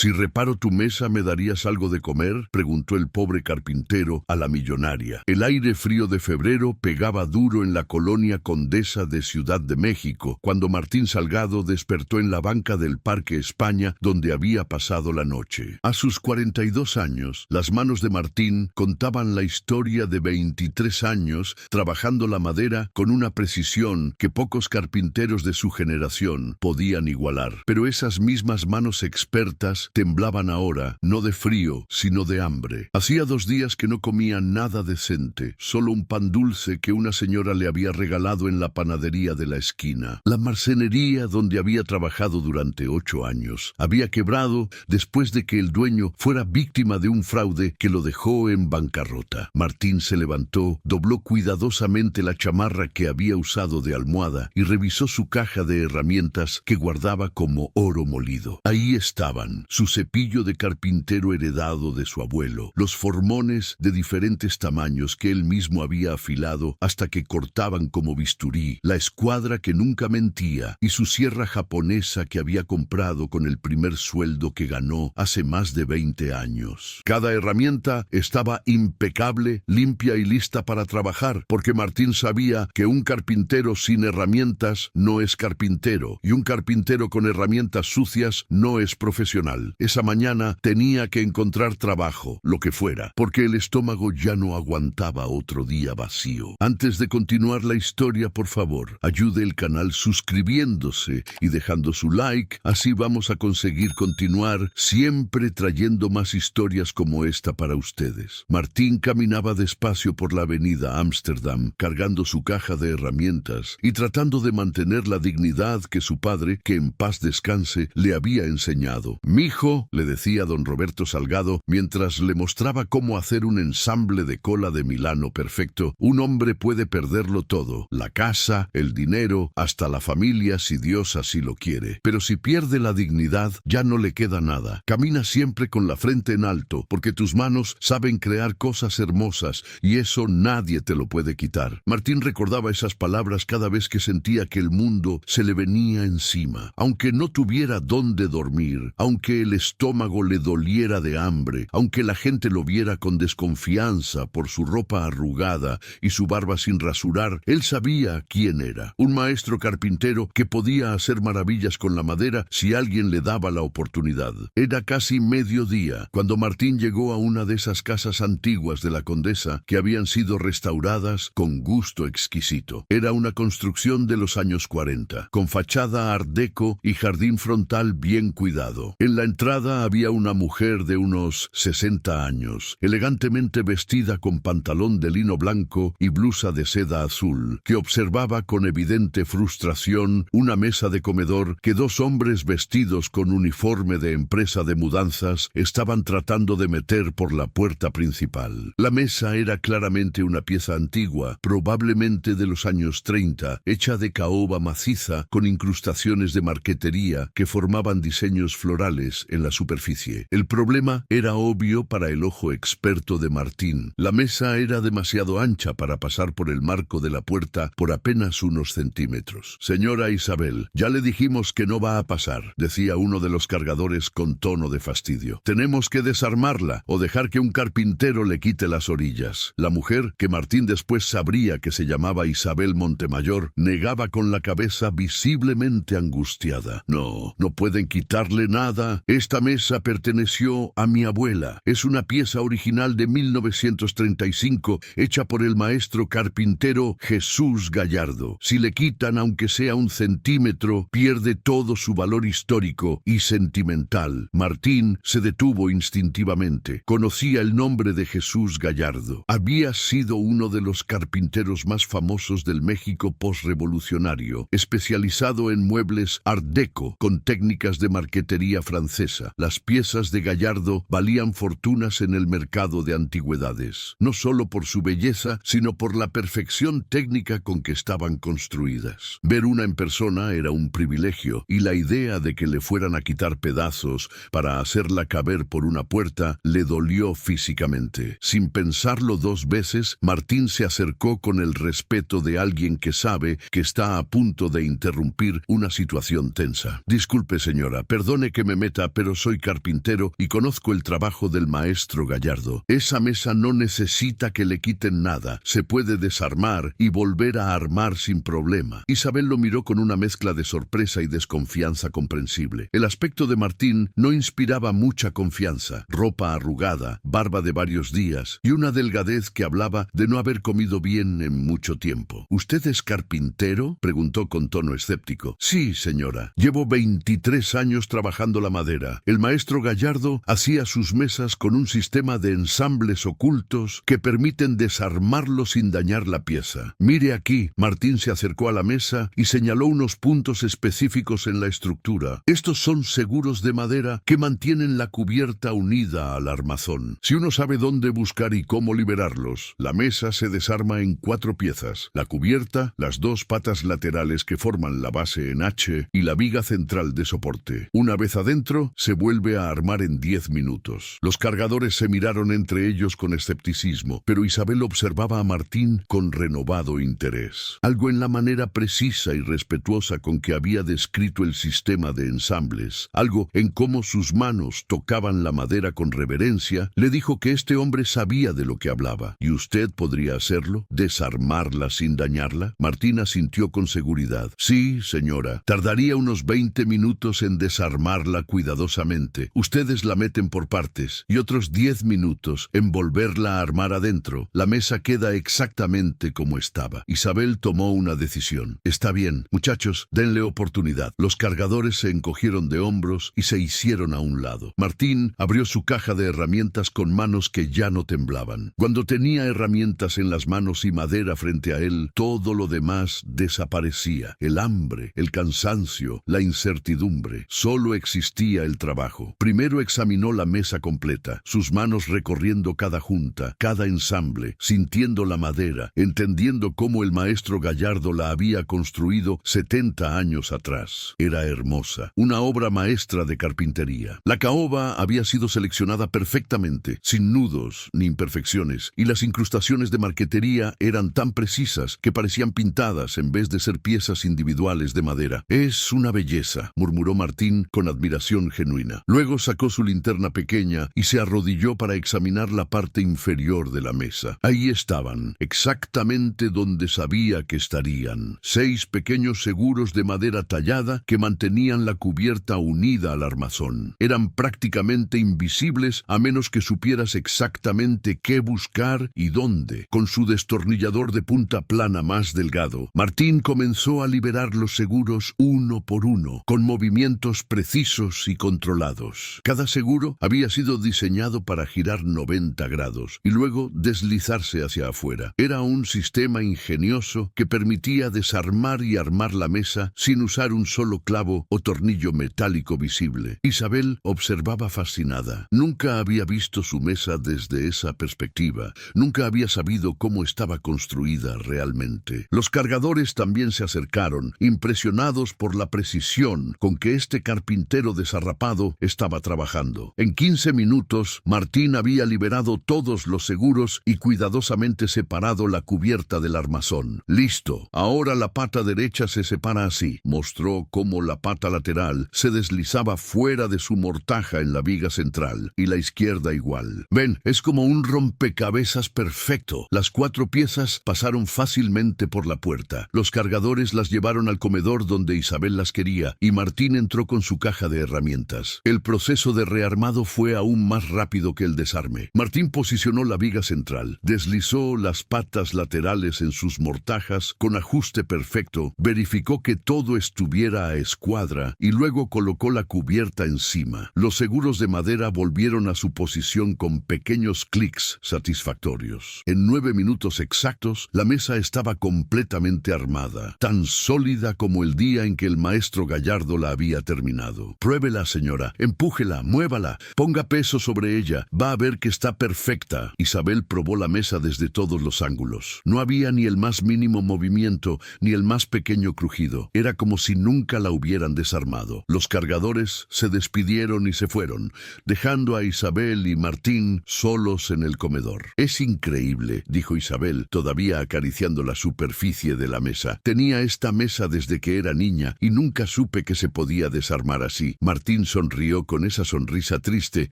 «Si reparo tu mesa, ¿me darías algo de comer?», preguntó el pobre carpintero a la millonaria. El aire frío de febrero pegaba duro en la colonia Condesa de Ciudad de México, cuando Martín Salgado despertó en la banca del Parque España, donde había pasado la noche. A sus 42 años, las manos de Martín contaban la historia de 23 años trabajando la madera con una precisión que pocos carpinteros de su generación podían igualar. Pero esas mismas manos expertas temblaban ahora, no de frío, sino de hambre. Hacía 2 días que no comía nada decente, solo un pan dulce que una señora le había regalado en la panadería de la esquina. La marcenería donde había trabajado durante 8 años había quebrado después de que el dueño fuera víctima de un fraude que lo dejó en bancarrota. Martín se levantó, dobló cuidadosamente la chamarra que había usado de almohada y revisó su caja de herramientas que guardaba como oro molido. Ahí estaban: su cepillo de carpintero heredado de su abuelo, los formones de diferentes tamaños que él mismo había afilado hasta que cortaban como bisturí, la escuadra que nunca mentía y su sierra japonesa que había comprado con el primer sueldo que ganó hace más de 20 años. Cada herramienta estaba impecable, limpia y lista para trabajar, porque Martín sabía que un carpintero sin herramientas no es carpintero, y un carpintero con herramientas sucias no es profesional. Esa mañana tenía que encontrar trabajo, lo que fuera, porque el estómago ya no aguantaba otro día vacío. Antes de continuar la historia, por favor, ayude el canal suscribiéndose y dejando su like, así vamos a conseguir continuar siempre trayendo más historias como esta para ustedes. Martín caminaba despacio por la avenida Ámsterdam, cargando su caja de herramientas y tratando de mantener la dignidad que su padre, que en paz descanse, le había enseñado. «Mijo», le decía don Roberto Salgado, mientras le mostraba cómo hacer un ensamble de cola de Milano perfecto, «un hombre puede perderlo todo, la casa, el dinero, hasta la familia si Dios así lo quiere. Pero si pierde la dignidad, ya no le queda nada. Camina siempre con la frente en alto, porque tus manos saben crear cosas hermosas y eso nadie te lo puede quitar». Martín recordaba esas palabras cada vez que sentía que el mundo se le venía encima. Aunque no tuviera dónde dormir, aunque el estómago le doliera de hambre, aunque la gente lo viera con desconfianza por su ropa arrugada y su barba sin rasurar, él sabía quién era. Un maestro carpintero que podía hacer maravillas con la madera si alguien le daba la oportunidad. Era casi mediodía cuando Martín llegó a una de esas casas antiguas de la Condesa que habían sido restauradas con gusto exquisito. Era una construcción de los años 40, con fachada art deco y jardín frontal bien cuidado. En la entrada había una mujer de unos 60 años, elegantemente vestida con pantalón de lino blanco y blusa de seda azul, que observaba con evidente frustración una mesa de comedor que 2 hombres vestidos con uniforme de empresa de mudanzas estaban tratando de meter por la puerta principal. La mesa era claramente una pieza antigua, probablemente de los años 30, hecha de caoba maciza con incrustaciones de marquetería que formaban diseños florales en la superficie. El problema era obvio para el ojo experto de Martín. La mesa era demasiado ancha para pasar por el marco de la puerta por apenas unos centímetros. «Señora Isabel, ya le dijimos que no va a pasar», decía uno de los cargadores con tono de fastidio. «Tenemos que desarmarla o dejar que un carpintero le quite las orillas». La mujer, que Martín después sabría que se llamaba Isabel Montemayor, negaba con la cabeza visiblemente angustiada. «No, no pueden quitarle nada. Esta mesa perteneció a mi abuela. Es una pieza original de 1935, hecha por el maestro carpintero Jesús Gallardo. Si le quitan aunque sea un centímetro, pierde todo su valor histórico y sentimental». Martín se detuvo instintivamente. Conocía el nombre de Jesús Gallardo. Había sido uno de los carpinteros más famosos del México postrevolucionario, especializado en muebles art deco con técnicas de marquetería francesa. Las piezas de Gallardo valían fortunas en el mercado de antigüedades, no solo por su belleza, sino por la perfección técnica con que estaban construidas. Ver una en persona era un privilegio, y la idea de que le fueran a quitar pedazos para hacerla caber por una puerta le dolió físicamente. Sin pensarlo 2 veces, Martín se acercó con el respeto de alguien que sabe que está a punto de interrumpir una situación tensa. «Disculpe, señora, perdone que me meta señora, pero soy carpintero y conozco el trabajo del maestro Gallardo. Esa mesa no necesita que le quiten nada. Se puede desarmar y volver a armar sin problema. Isabel lo miró con una mezcla de sorpresa y desconfianza comprensible. El aspecto de Martín no inspiraba mucha confianza. Ropa arrugada, barba de varios días y una delgadez que hablaba de no haber comido bien en mucho tiempo. ¿Usted es carpintero?, preguntó con tono escéptico. Sí, señora. Llevo 23 años trabajando la madera. El maestro Gallardo hacía sus mesas con un sistema de ensambles ocultos que permiten desarmarlo sin dañar la pieza. Mire aquí. Martín se acercó a la mesa y señaló unos puntos específicos en la estructura. Estos son seguros de madera que mantienen la cubierta unida al armazón. Si uno sabe dónde buscar y cómo liberarlos, la mesa se desarma en 4 piezas: la cubierta, las 2 patas laterales que forman la base en H y la viga central de soporte. Una vez adentro, se vuelve a armar en 10 minutos. Los cargadores se miraron entre ellos con escepticismo, pero Isabel observaba a Martín con renovado interés. Algo en la manera precisa y respetuosa con que había descrito el sistema de ensambles, algo en cómo sus manos tocaban la madera con reverencia, le dijo que este hombre sabía de lo que hablaba. ¿Y usted podría hacerlo? ¿Desarmarla sin dañarla? Martín asintió con seguridad. Sí, señora. Tardaría unos 20 minutos en desarmarla cuidadosamente. Ustedes la meten por partes y otros 10 minutos en volverla a armar adentro. La mesa queda exactamente como estaba. Isabel tomó una decisión. Está bien, muchachos, denle oportunidad. Los cargadores se encogieron de hombros y se hicieron a un lado. Martín abrió su caja de herramientas con manos que ya no temblaban. Cuando tenía herramientas en las manos y madera frente a él, todo lo demás desaparecía. El hambre, el cansancio, la incertidumbre. Solo existía el trabajo. Primero examinó la mesa completa, sus manos recorriendo cada junta, cada ensamble, sintiendo la madera, entendiendo cómo el maestro Gallardo la había construido 70 años atrás. Era hermosa, una obra maestra de carpintería. La caoba había sido seleccionada perfectamente, sin nudos ni imperfecciones, y las incrustaciones de marquetería eran tan precisas que parecían pintadas en vez de ser piezas individuales de madera. Es una belleza, murmuró Martín con admiración genuina. Luego sacó su linterna pequeña y se arrodilló para examinar la parte inferior de la mesa. Ahí estaban, exactamente donde sabía que estarían, 6 pequeños seguros de madera tallada que mantenían la cubierta unida al armazón. Eran prácticamente invisibles a menos que supieras exactamente qué buscar y dónde. Con su destornillador de punta plana más delgado, Martín comenzó a liberar los seguros uno por uno, con movimientos precisos y controlados. Cada seguro había sido diseñado para girar 90 grados y luego deslizarse hacia afuera. Era un sistema ingenioso que permitía desarmar y armar la mesa sin usar un solo clavo o tornillo metálico visible. Isabel observaba fascinada. Nunca había visto su mesa desde esa perspectiva. Nunca había sabido cómo estaba construida realmente. Los cargadores también se acercaron, impresionados por la precisión con que este carpintero desarrapado estaba trabajando. En 15 minutos, Martín había liberado todos los seguros y cuidadosamente separado la cubierta del armazón. Listo. Ahora la pata derecha se separa así. Mostró cómo la pata lateral se deslizaba fuera de su mortaja en la viga central y la izquierda igual. Ven, es como un rompecabezas perfecto. Las 4 piezas pasaron fácilmente por la puerta. Los cargadores las llevaron al comedor donde Isabel las quería y Martín entró con su caja de herramientas. El proceso de rearmado fue aún más rápido que el desarme. Martín posicionó la viga central, deslizó las patas laterales en sus mortajas con ajuste perfecto, verificó que todo estuviera a escuadra y luego colocó la cubierta encima. Los seguros de madera volvieron a su posición con pequeños clics satisfactorios. En 9 minutos exactos, la mesa estaba completamente armada, tan sólida como el día en que el maestro Gallardo la había terminado. Pruébela, señora, empújela, muévala, ponga peso sobre ella, va a ver que está perfecta. Isabel probó la mesa desde todos los ángulos. No había ni el más mínimo movimiento, ni el más pequeño crujido. Era como si nunca la hubieran desarmado. Los cargadores se despidieron y se fueron, dejando a Isabel y Martín solos en el comedor. Es increíble, dijo Isabel, todavía acariciando la superficie de la mesa. Tenía esta mesa desde que era niña y nunca supe que se podía desarmar así. Martín Martín sonrió con esa sonrisa triste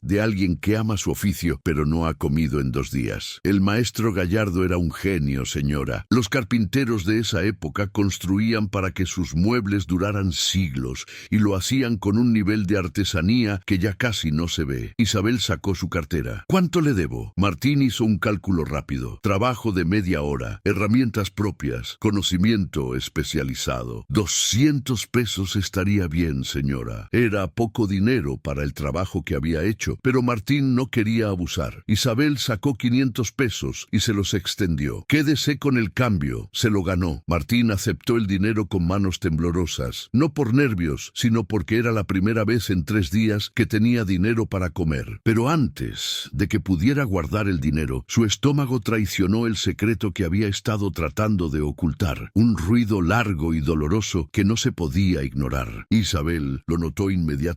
de alguien que ama su oficio pero no ha comido en 2 días. El maestro Gallardo era un genio, señora. Los carpinteros de esa época construían para que sus muebles duraran siglos y lo hacían con un nivel de artesanía que ya casi no se ve. Isabel sacó su cartera. ¿Cuánto le debo? Martín hizo un cálculo rápido. Trabajo de media hora, herramientas propias, conocimiento especializado. 200 pesos estaría bien, señora. Era poco dinero para el trabajo que había hecho, pero Martín no quería abusar. Isabel sacó 500 pesos y se los extendió. Quédese con el cambio. Se lo ganó. Martín aceptó el dinero con manos temblorosas, no por nervios, sino porque era la primera vez en 3 días que tenía dinero para comer. Pero antes de que pudiera guardar el dinero, su estómago traicionó el secreto que había estado tratando de ocultar, un ruido largo y doloroso que no se podía ignorar. Isabel lo notó inmediatamente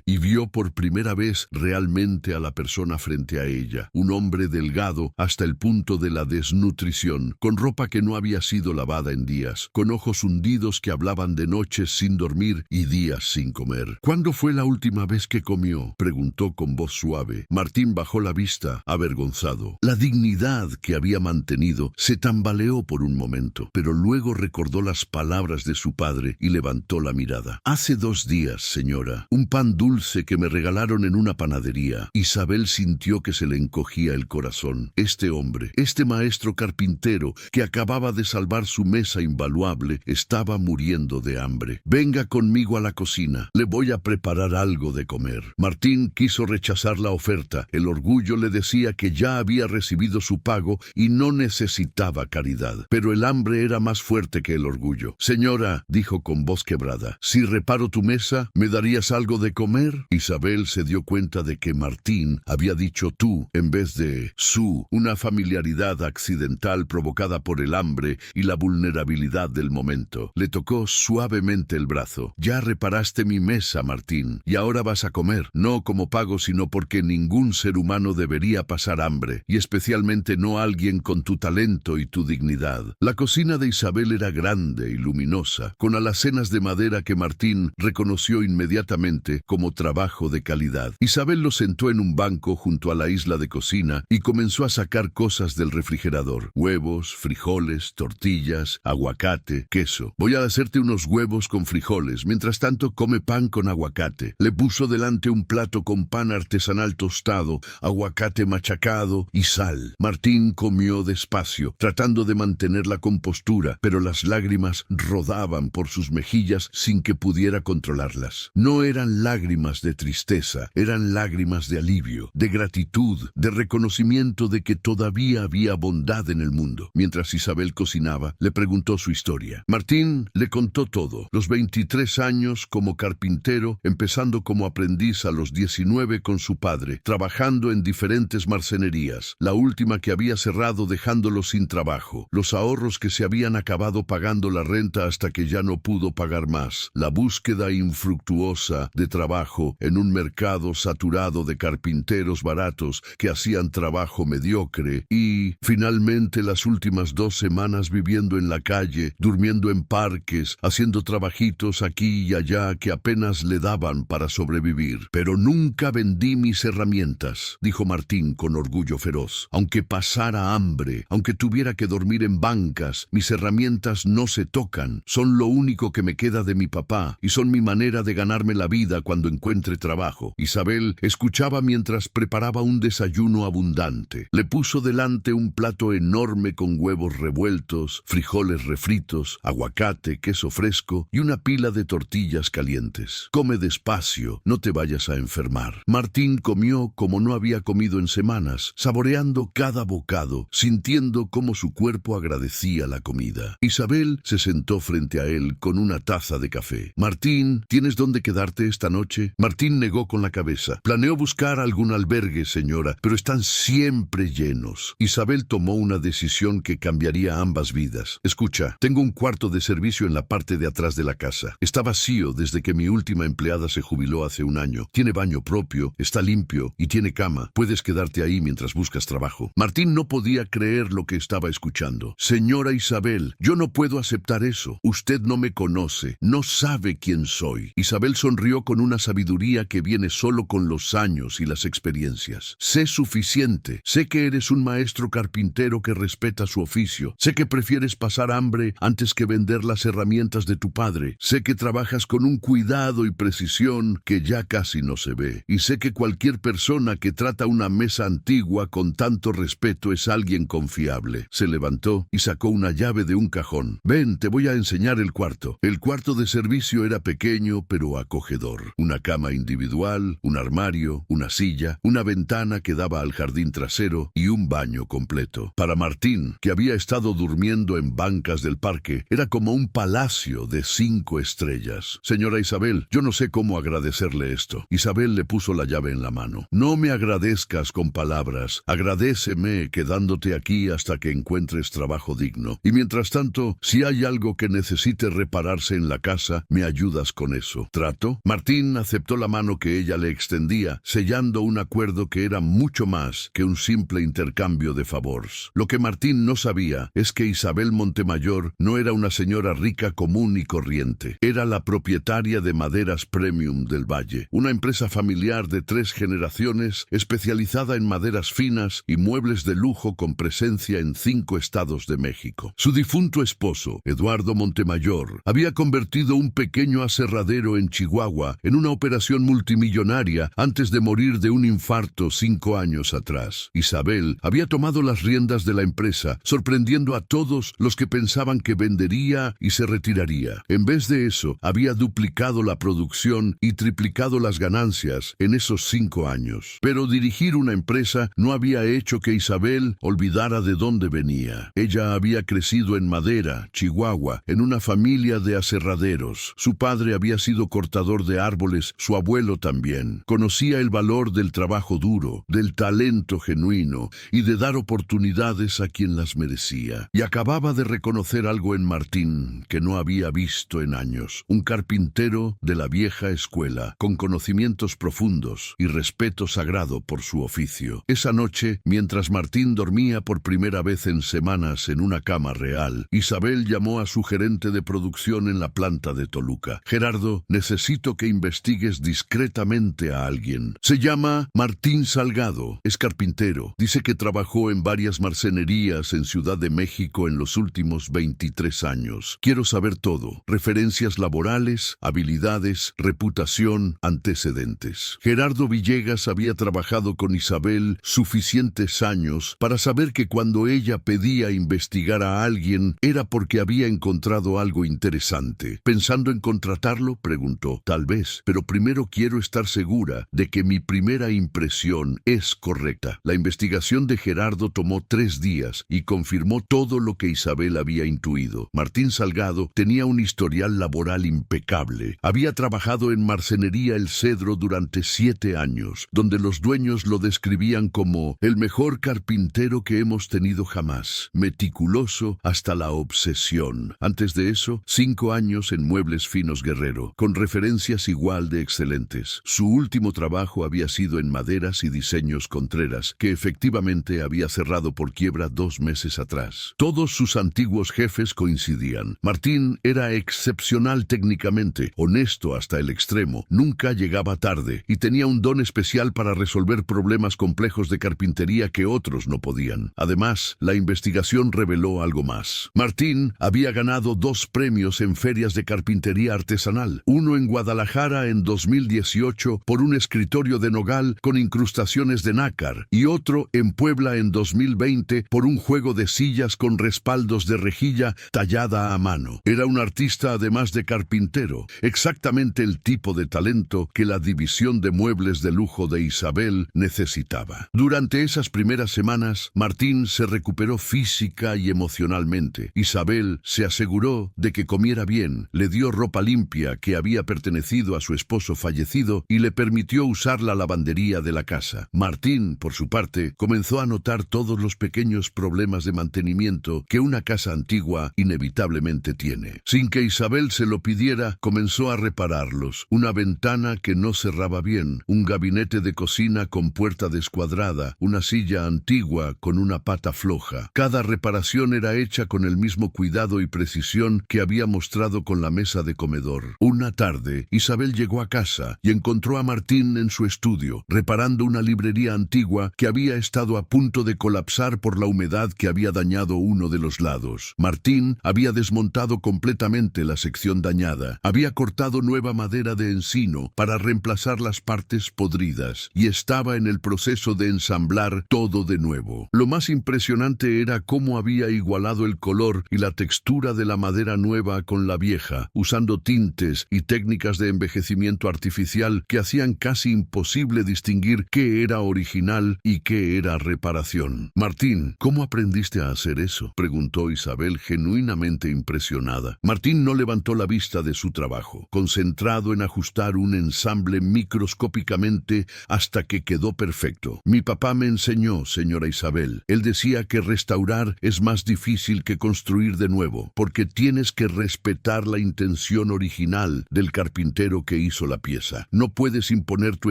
y vio por primera vez realmente a la persona frente a ella, un hombre delgado hasta el punto de la desnutrición, con ropa que no había sido lavada en días, con ojos hundidos que hablaban de noches sin dormir y días sin comer. ¿Cuándo fue la última vez que comió?, preguntó con voz suave. Martín bajó la vista, avergonzado. La dignidad que había mantenido se tambaleó por un momento, pero luego recordó las palabras de su padre y levantó la mirada. Hace 2 días, señora, un pan dulce que me regalaron en una panadería. Isabel sintió que se le encogía el corazón. Este hombre, este maestro carpintero que acababa de salvar su mesa invaluable, estaba muriendo de hambre. Venga conmigo a la cocina, le voy a preparar algo de comer. Martín quiso rechazar la oferta. El orgullo le decía que ya había recibido su pago y no necesitaba caridad. Pero el hambre era más fuerte que el orgullo. Señora, dijo con voz quebrada, si reparo tu mesa, ¿me darías algo de comer? Isabel se dio cuenta de que Martín había dicho tú en vez de su, una familiaridad accidental provocada por el hambre y la vulnerabilidad del momento. Le tocó suavemente el brazo. Ya reparaste mi mesa, Martín, y ahora vas a comer, no como pago, sino porque ningún ser humano debería pasar hambre, y especialmente no alguien con tu talento y tu dignidad. La cocina de Isabel era grande y luminosa, con alacenas de madera que Martín reconoció inmediatamente como trabajo de calidad. Isabel lo sentó en un banco junto a la isla de cocina y comenzó a sacar cosas del refrigerador: huevos, frijoles, tortillas, aguacate, queso. Voy a hacerte unos huevos con frijoles, mientras tanto come pan con aguacate. Le puso delante un plato con pan artesanal tostado, aguacate machacado y sal. Martín comió despacio, tratando de mantener la compostura, pero las lágrimas rodaban por sus mejillas sin que pudiera controlarlas. No eran lágrimas de tristeza, eran lágrimas de alivio, de gratitud, de reconocimiento de que todavía había bondad en el mundo. Mientras Isabel cocinaba, le preguntó su historia. Martín le contó todo: los 23 años como carpintero, empezando como aprendiz a los 19 con su padre, trabajando en diferentes marcenerías, la última que había cerrado dejándolo sin trabajo, los ahorros que se habían acabado pagando la renta hasta que ya no pudo pagar más, la búsqueda infructuosa de trabajo en un mercado saturado de carpinteros baratos que hacían trabajo mediocre y, finalmente, las últimas 2 semanas viviendo en la calle, durmiendo en parques, haciendo trabajitos aquí y allá que apenas le daban para sobrevivir. Pero nunca vendí mis herramientas, dijo Martín con orgullo feroz. Aunque pasara hambre, aunque tuviera que dormir en bancas, mis herramientas no se tocan. Son lo único que me queda de mi papá y son mi manera de ganarme la vida cuando encuentre trabajo. Isabel escuchaba mientras preparaba un desayuno abundante. Le puso delante un plato enorme con huevos revueltos, frijoles refritos, aguacate, queso fresco y una pila de tortillas calientes. Come despacio, no te vayas a enfermar. Martín comió como no había comido en semanas, saboreando cada bocado, sintiendo cómo su cuerpo agradecía la comida. Isabel se sentó frente a él con una taza de café. Martín, ¿tienes dónde quedarte esta noche? Martín negó con la cabeza. Planeo buscar algún albergue, señora, pero están siempre llenos. Isabel tomó una decisión que cambiaría ambas vidas. Escucha, tengo un cuarto de servicio en la parte de atrás de la casa. Está vacío desde que mi última empleada se jubiló hace 1 año. Tiene baño propio, está limpio y tiene cama. Puedes quedarte ahí mientras buscas trabajo. Martín no podía creer lo que estaba escuchando. Señora Isabel, yo no puedo aceptar eso. Usted no me conoce, no sabe quién soy. Isabel sonrió sonrió con una sabiduría que viene solo con los años y las experiencias. Sé suficiente. Sé que eres un maestro carpintero que respeta su oficio. Sé que prefieres pasar hambre antes que vender las herramientas de tu padre. Sé que trabajas con un cuidado y precisión que ya casi no se ve. Y sé que cualquier persona que trata una mesa antigua con tanto respeto es alguien confiable. Se levantó y sacó una llave de un cajón. Ven, te voy a enseñar el cuarto. El cuarto de servicio era pequeño pero acogedor. Una cama individual, un armario, una silla, una ventana que daba al jardín trasero y un baño completo. Para Martín, que había estado durmiendo en bancas del parque, era como un palacio de 5 estrellas. Señora Isabel, yo no sé cómo agradecerle esto. Isabel le puso la llave en la mano. No me agradezcas con palabras. Agradéceme quedándote aquí hasta que encuentres trabajo digno. Y mientras tanto, si hay algo que necesite repararse en la casa, me ayudas con eso. ¿Trato? Martín aceptó la mano que ella le extendía, sellando un acuerdo que era mucho más que un simple intercambio de favores. Lo que Martín no sabía es que Isabel Montemayor no era una señora rica común y corriente. Era la propietaria de Maderas Premium del Valle, una empresa familiar de 3 generaciones especializada en maderas finas y muebles de lujo con presencia en 5 estados de México. Su difunto esposo, Eduardo Montemayor, había convertido un pequeño aserradero en Chihuahua en una operación multimillonaria antes de morir de un infarto 5 años atrás. Isabel había tomado las riendas de la empresa, sorprendiendo a todos los que pensaban que vendería y se retiraría. En vez de eso, había duplicado la producción y triplicado las ganancias en esos 5 años. Pero dirigir una empresa no había hecho que Isabel olvidara de dónde venía. Ella había crecido en Madera, Chihuahua, en una familia de aserraderos. Su padre había sido cortador de árboles, su abuelo también. Conocía el valor del trabajo duro, del talento genuino y de dar oportunidades a quien las merecía. Y acababa de reconocer algo en Martín que no había visto en años. Un carpintero de la vieja escuela, con conocimientos profundos y respeto sagrado por su oficio. Esa noche, mientras Martín dormía por primera vez en semanas en una cama real, Isabel llamó a su gerente de producción en la planta de Toluca. Gerardo, necesito que investigues discretamente a alguien. Se llama Martín Salgado, es carpintero. Dice que trabajó en varias marcenerías en Ciudad de México en los últimos 23 años. Quiero saber todo. Referencias laborales, habilidades, reputación, antecedentes. Gerardo Villegas había trabajado con Isabel suficientes años para saber que cuando ella pedía investigar a alguien era porque había encontrado algo interesante. ¿Pensando en contratarlo?, preguntó. Tal vez, pero primero quiero estar segura de que mi primera impresión es correcta. La investigación de Gerardo tomó 3 días y confirmó todo lo que Isabel había intuido. Martín Salgado tenía un historial laboral impecable. Había trabajado en Marcenería El Cedro durante 7 años, donde los dueños lo describían como el mejor carpintero que hemos tenido jamás, meticuloso hasta la obsesión. Antes de eso, 5 años en Muebles Finos Guerrero, con referencias igual de excelentes. Su último trabajo había sido en Maderas y Diseños Contreras, que efectivamente había cerrado por quiebra 2 meses atrás. Todos sus antiguos jefes coincidían. Martín era excepcional técnicamente, honesto hasta el extremo, nunca llegaba tarde y tenía un don especial para resolver problemas complejos de carpintería que otros no podían. Además, la investigación reveló algo más. Martín había ganado 2 premios en ferias de carpintería artesanal, uno en Guadalajara en 2018 por un escritorio de nogal con incrustaciones de nácar y otro en Puebla en 2020 por un juego de sillas con respaldos de rejilla tallada a mano. Era un artista además de carpintero, exactamente el tipo de talento que la división de muebles de lujo de Isabel necesitaba. Durante esas primeras semanas, Martín se recuperó física y emocionalmente. Isabel se aseguró de que comiera bien, le dio ropa limpia que había pertenecido a su esposo fallecido y le permitió usar la lavandería de la casa. Martín, por su parte, comenzó a notar todos los pequeños problemas de mantenimiento que una casa antigua inevitablemente tiene. Sin que Isabel se lo pidiera, comenzó a repararlos. Una ventana que no cerraba bien, un gabinete de cocina con puerta descuadrada, una silla antigua con una pata floja. Cada reparación era hecha con el mismo cuidado y precisión que había mostrado con la mesa de comedor. Una tarde, Isabel llegó a casa y encontró a Martín en su estudio, reparando una librería antigua que había estado a punto de colapsar por la humedad que había dañado uno de los lados. Martín había desmontado completamente la sección dañada, había cortado nueva madera de encino para reemplazar las partes podridas y estaba en el proceso de ensamblar todo de nuevo. Lo más impresionante era cómo había igualado el color y la textura de la madera nueva con la vieja, usando tintes y técnicas de envejecimiento artificial que hacían casi imposible distinguir qué era original y qué era reparación. Martín, ¿cómo aprendiste a hacer eso?, preguntó Isabel, genuinamente impresionada. Martín no levantó la vista de su trabajo, concentrado en ajustar un ensamble microscópicamente hasta que quedó perfecto. Mi papá me enseñó, señora Isabel. Él decía que restaurar es más difícil que construir de nuevo, porque tienes que respetar la intención original del carpintero que hizo la pieza. No puedes imponer tu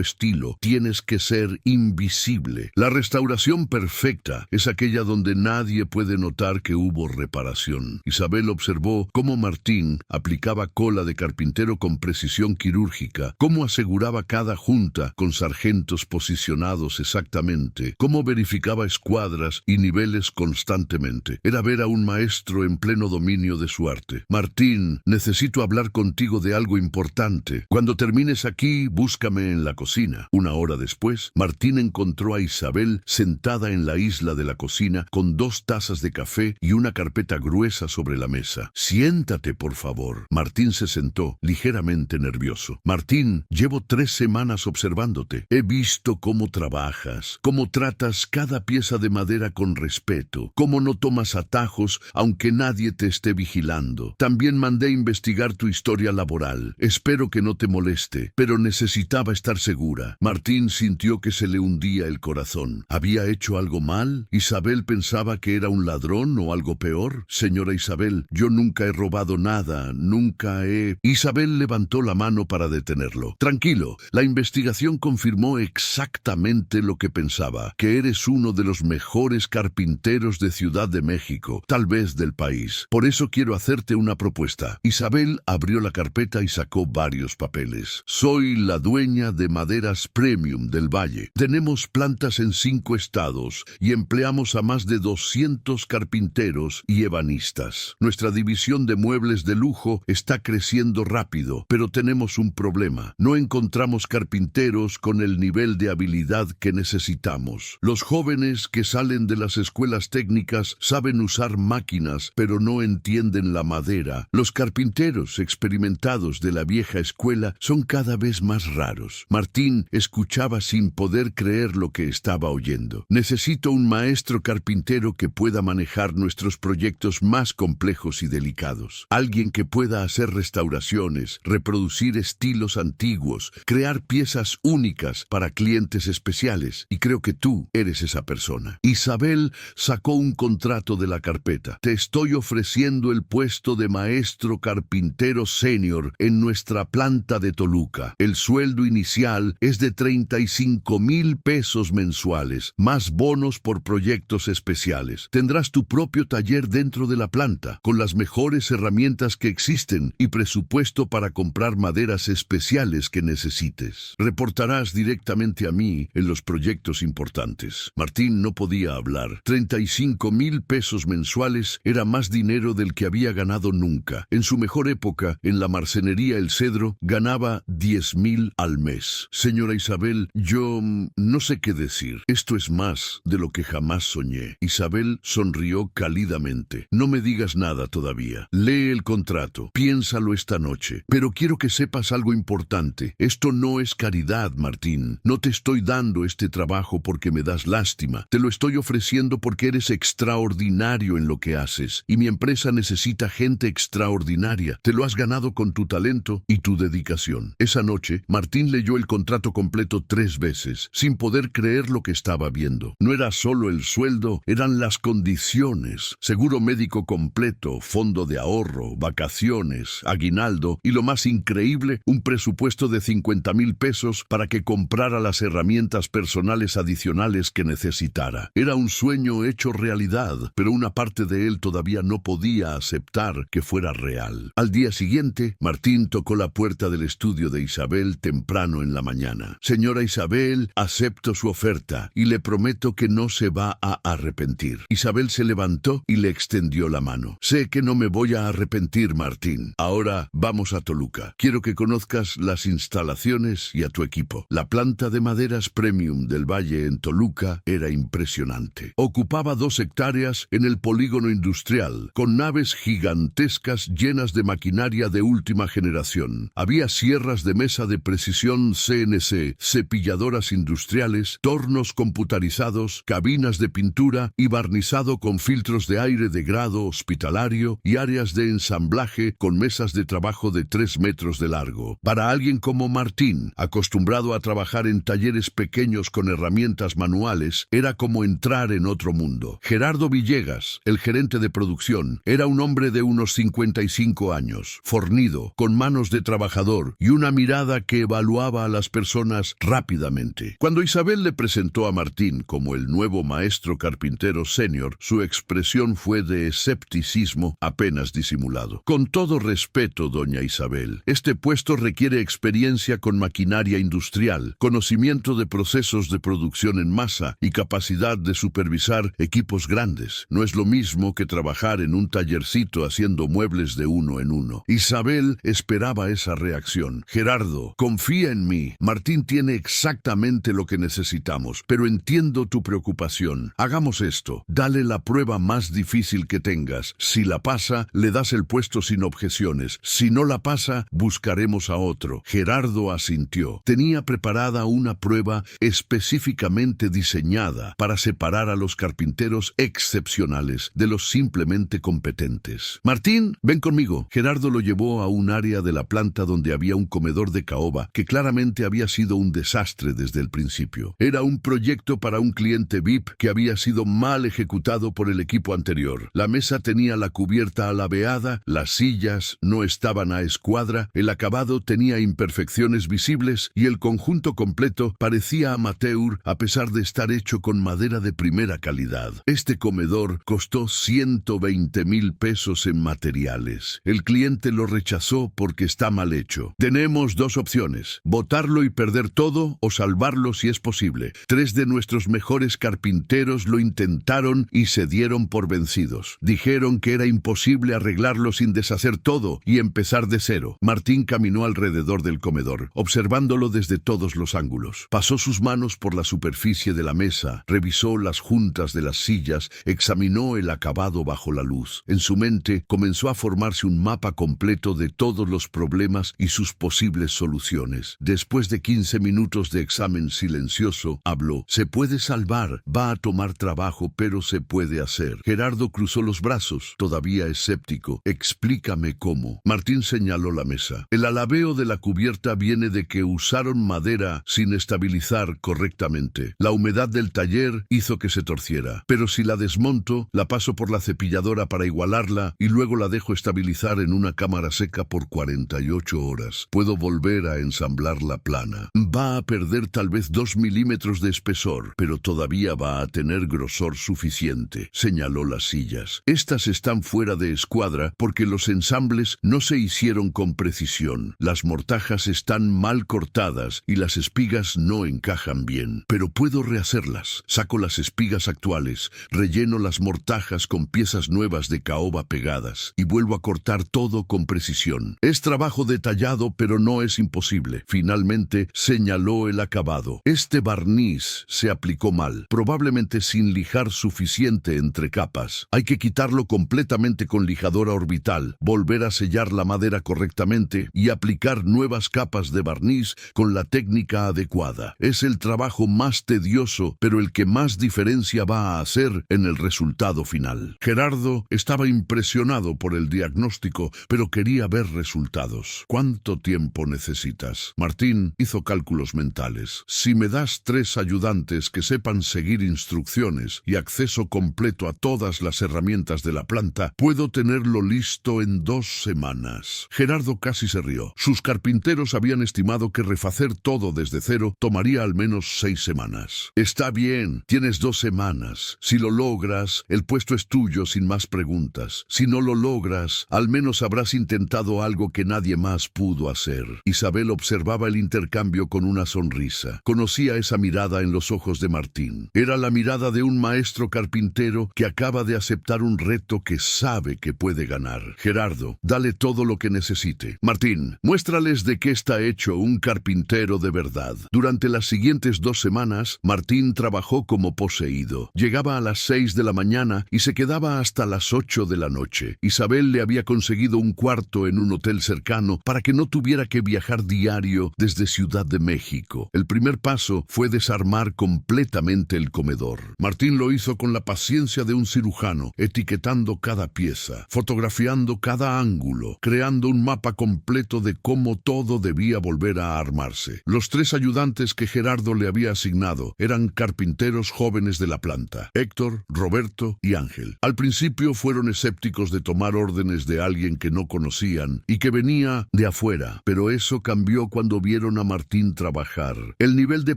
estilo, tienes que ser invisible. La restauración perfecta es aquella donde nadie puede notar que hubo reparación. Isabel observó cómo Martín aplicaba cola de carpintero con precisión quirúrgica, cómo aseguraba cada junta con sargentos posicionados exactamente, cómo verificaba escuadras y niveles constantemente. Era ver a un maestro en pleno dominio de su arte. Martín, necesito hablar contigo de algo importante. Cuando termines aquí, búscame en la cocina. Una hora después, Martín encontró a Isabel sentada en la isla de la cocina con 2 tazas de café y una carpeta gruesa sobre la mesa. Siéntate, por favor. Martín se sentó, ligeramente nervioso. Martín, llevo 3 semanas observándote. He visto cómo trabajas, cómo tratas cada pieza de madera con respeto, cómo no tomas atajos aunque nadie te esté vigilando. También mandé investigar tu historia laboral. Espero que no te moleste, pero necesitaba estar segura. Martín sintió que se le hundía el corazón. ¿Había hecho algo mal? ¿Isabel pensaba que era un ladrón o algo peor? Señora Isabel, yo nunca he robado nada, nunca he... Isabel levantó la mano para detenerlo. Tranquilo, la investigación confirmó exactamente lo que pensaba, que eres uno de los mejores carpinteros de Ciudad de México, tal vez del país. Por eso quiero hacerte una propuesta. Isabel abrió la carpeta y sacó varios papeles. Soy la dueña de Maderas Premium del Valle. Tenemos plantas en 5 estados y empleamos a más de 200 carpinteros y ebanistas. Nuestra división de muebles de lujo está creciendo rápido, pero tenemos un problema. No encontramos carpinteros con el nivel de habilidad que necesitamos. Los jóvenes que salen de las escuelas técnicas saben usar máquinas, pero no entienden la madera. Los carpinteros experimentados de la vieja escuela son cada vez más raros. Martín escuchaba sin poder creer lo que estaba oyendo. Necesito un maestro carpintero que pueda manejar nuestros proyectos más complejos y delicados. Alguien que pueda hacer restauraciones, reproducir estilos antiguos, crear piezas únicas para clientes especiales. Y creo que tú eres esa persona. Isabel sacó un contrato de la carpeta. Te estoy ofreciendo el puesto de maestro carpintero senior en nuestra planta de Toluca. El sueldo inicial es de 35,000 pesos mensuales, más bonos por proyectos especiales. Tendrás tu propio taller dentro de la planta, con las mejores herramientas que existen y presupuesto para comprar maderas especiales que necesites. Reportarás directamente a mí en los proyectos importantes. Martín no podía hablar. 35,000 pesos mensuales era más dinero del que había ganado nunca. En su mejor época, en la marcenería El Cedro, ganaba 10,000 al mes. Señora Isabel, yo no sé qué decir. Esto es más de lo que jamás soñé. Isabel sonrió cálidamente. No me digas nada todavía. Lee el contrato. Piénsalo esta noche. Pero quiero que sepas algo importante. Esto no es caridad, Martín. No te estoy dando este trabajo porque me das lástima. Te lo estoy ofreciendo porque eres extraordinario en lo que haces. Y mi empresa necesita gente extraordinaria. Te lo has ganado con tu talento y tu dedicación. Esa noche, Martín leyó el contrato completo 3 veces, sin poder creer lo que estaba viendo. No era solo el sueldo, eran las condiciones. Seguro médico completo, fondo de ahorro, vacaciones, aguinaldo y lo más increíble, un presupuesto de 50,000 pesos para que comprara las herramientas personales adicionales que necesitara. Era un sueño hecho realidad, pero una parte de él todavía no podía aceptar que fuera real. Al día siguiente, Martín tocó la puerta del estudio de Isabel temprano en la mañana. Señora Isabel, acepto su oferta y le prometo que no se va a arrepentir. Isabel se levantó y le extendió la mano. Sé que no me voy a arrepentir, Martín. Ahora vamos a Toluca. Quiero que conozcas las instalaciones y a tu equipo. La planta de maderas premium del Valle en Toluca era impresionante. Ocupaba 2 hectáreas en el polígono industrial, con naves gigantescas llenas de maquinaria de última generación. Había sierras de mesa de precisión CNC, cepilladoras industriales, tornos computarizados, cabinas de pintura y barnizado con filtros de aire de grado hospitalario y áreas de ensamblaje con mesas de trabajo de 3 metros de largo. Para alguien como Martín, acostumbrado a trabajar en talleres pequeños con herramientas manuales, era como entrar en otro mundo. Gerardo Villegas, el gerente de producción, era un hombre de unos 55 años, fornido, con manos de trabajador y una mirada que evaluaba a las personas rápidamente. Cuando Isabel le presentó a Martín como el nuevo maestro carpintero senior, su expresión fue de escepticismo apenas disimulado. Con todo respeto, doña Isabel, este puesto requiere experiencia con maquinaria industrial, conocimiento de procesos de producción en masa y capacidad de supervisar equipos grandes. No es lo mismo que trabajar en un tallercito haciendo muebles de uno en uno. Isabel esperaba esa reacción. Gerardo, confía en mí. Martín tiene exactamente lo que necesitamos, pero entiendo tu preocupación. Hagamos esto. Dale la prueba más difícil que tengas. Si la pasa, le das el puesto sin objeciones. Si no la pasa, buscaremos a otro. Gerardo asintió. Tenía preparada una prueba específicamente diseñada para separar a los carpinteros excepcionales de los simplemente competentes. Martín, ven conmigo. Gerardo lo llevó a un área de la planta donde había un comedor de caoba que claramente había sido un desastre desde el principio. Era un proyecto para un cliente VIP que había sido mal ejecutado por el equipo anterior. La mesa tenía la cubierta alabeada, las sillas no estaban a escuadra, el acabado tenía imperfecciones visibles y el conjunto completo parecía amateur a pesar de estar hecho con madera de primera calidad. Este comedor costó 120,000 pesos en materiales. El cliente lo rechazó porque está mal hecho. Tenemos 2 opciones: botarlo y perder todo o salvarlo si es posible. 3 de nuestros mejores carpinteros lo intentaron y se dieron por vencidos. Dijeron que era imposible arreglarlo sin deshacer todo y empezar de cero. Martín caminó alrededor del comedor, observándolo desde todos los ángulos. Pasó sus manos por la superficie de la mesa, revisó las juntas de las sillas, examinó el acabado bajo la luz. En su mente comenzó a formarse un mapa completo de todos los problemas y sus posibles soluciones. Después de 15 minutos de examen silencioso, habló. Se puede salvar, va a tomar trabajo, pero se puede hacer. Gerardo cruzó los brazos, todavía escéptico. Explícame cómo. Martín señaló la mesa. El alabeo de la cubierta viene de que usaron madera sin estabilizar correctamente. La humedad del taller hizo que se torciera. Pero si la desmonto, la paso por la cepilladora para igualarla y luego la dejo estabilizar en una cámara seca por 48 horas. Puedo volver a ensamblarla plana. Va a perder tal vez 2 milímetros de espesor, pero todavía va a tener grosor suficiente. Señaló las sillas. Estas están fuera de escuadra porque los ensambles no se hicieron con precisión. Las mortajas están mal cortadas y las espigas no encajan bien. Pero puedo rehacerlas. Saco las espigas actuales, relleno las mortajas con piezas nuevas de caoba pegadas y vuelvo a cortar todo con precisión. Es trabajo detallado, pero no es imposible. Finalmente señaló el acabado. Este barniz se aplicó mal, probablemente sin lijar suficiente entre capas. Hay que quitarlo completamente con lijadora orbital, volver a sellar la madera correctamente y aplicar nuevas capas de barniz con la técnica adecuada. Es el trabajo más tedioso, pero el que más diferencia va a hacer en el resultado final. Gerardo estaba impresionado por el diagnóstico, pero quería ver resultados. ¿Cuánto tiempo necesitas? Martín hizo cálculos mentales. Si me das 3 ayudantes que sepan seguir instrucciones y acceso completo a todas las herramientas de la planta, puedo tenerlo listo en 2 semanas. Gerardo casi se rió. Sus carpinteros habían estimado que refacer todo desde cero tomaría al menos 6 semanas. Está bien, tienes 2 semanas. Si lo logras, el puesto es tuyo sin más preguntas. Si no lo logras, al menos habrás intentado algo que nadie más más pudo hacer. Isabel observaba el intercambio con una sonrisa. Conocía esa mirada en los ojos de Martín. Era la mirada de un maestro carpintero que acaba de aceptar un reto que sabe que puede ganar. Gerardo, dale todo lo que necesite. Martín, muéstrales de qué está hecho un carpintero de verdad. Durante las siguientes 2 semanas, Martín trabajó como poseído. Llegaba a las 6 de la mañana y se quedaba hasta las 8 de la noche. Isabel le había conseguido un cuarto en un hotel cercano para que no tuviera que viajar diario desde Ciudad de México. El primer paso fue desarmar completamente el comedor. Martín lo hizo con la paciencia de un cirujano, etiquetando cada pieza, fotografiando cada ángulo, creando un mapa completo de cómo todo debía volver a armarse. Los 3 ayudantes que Gerardo le había asignado eran carpinteros jóvenes de la planta: Héctor, Roberto y Ángel. Al principio fueron escépticos de tomar órdenes de alguien que no conocían y que venía de afuera, pero eso cambió cuando vieron a Martín trabajar. El nivel de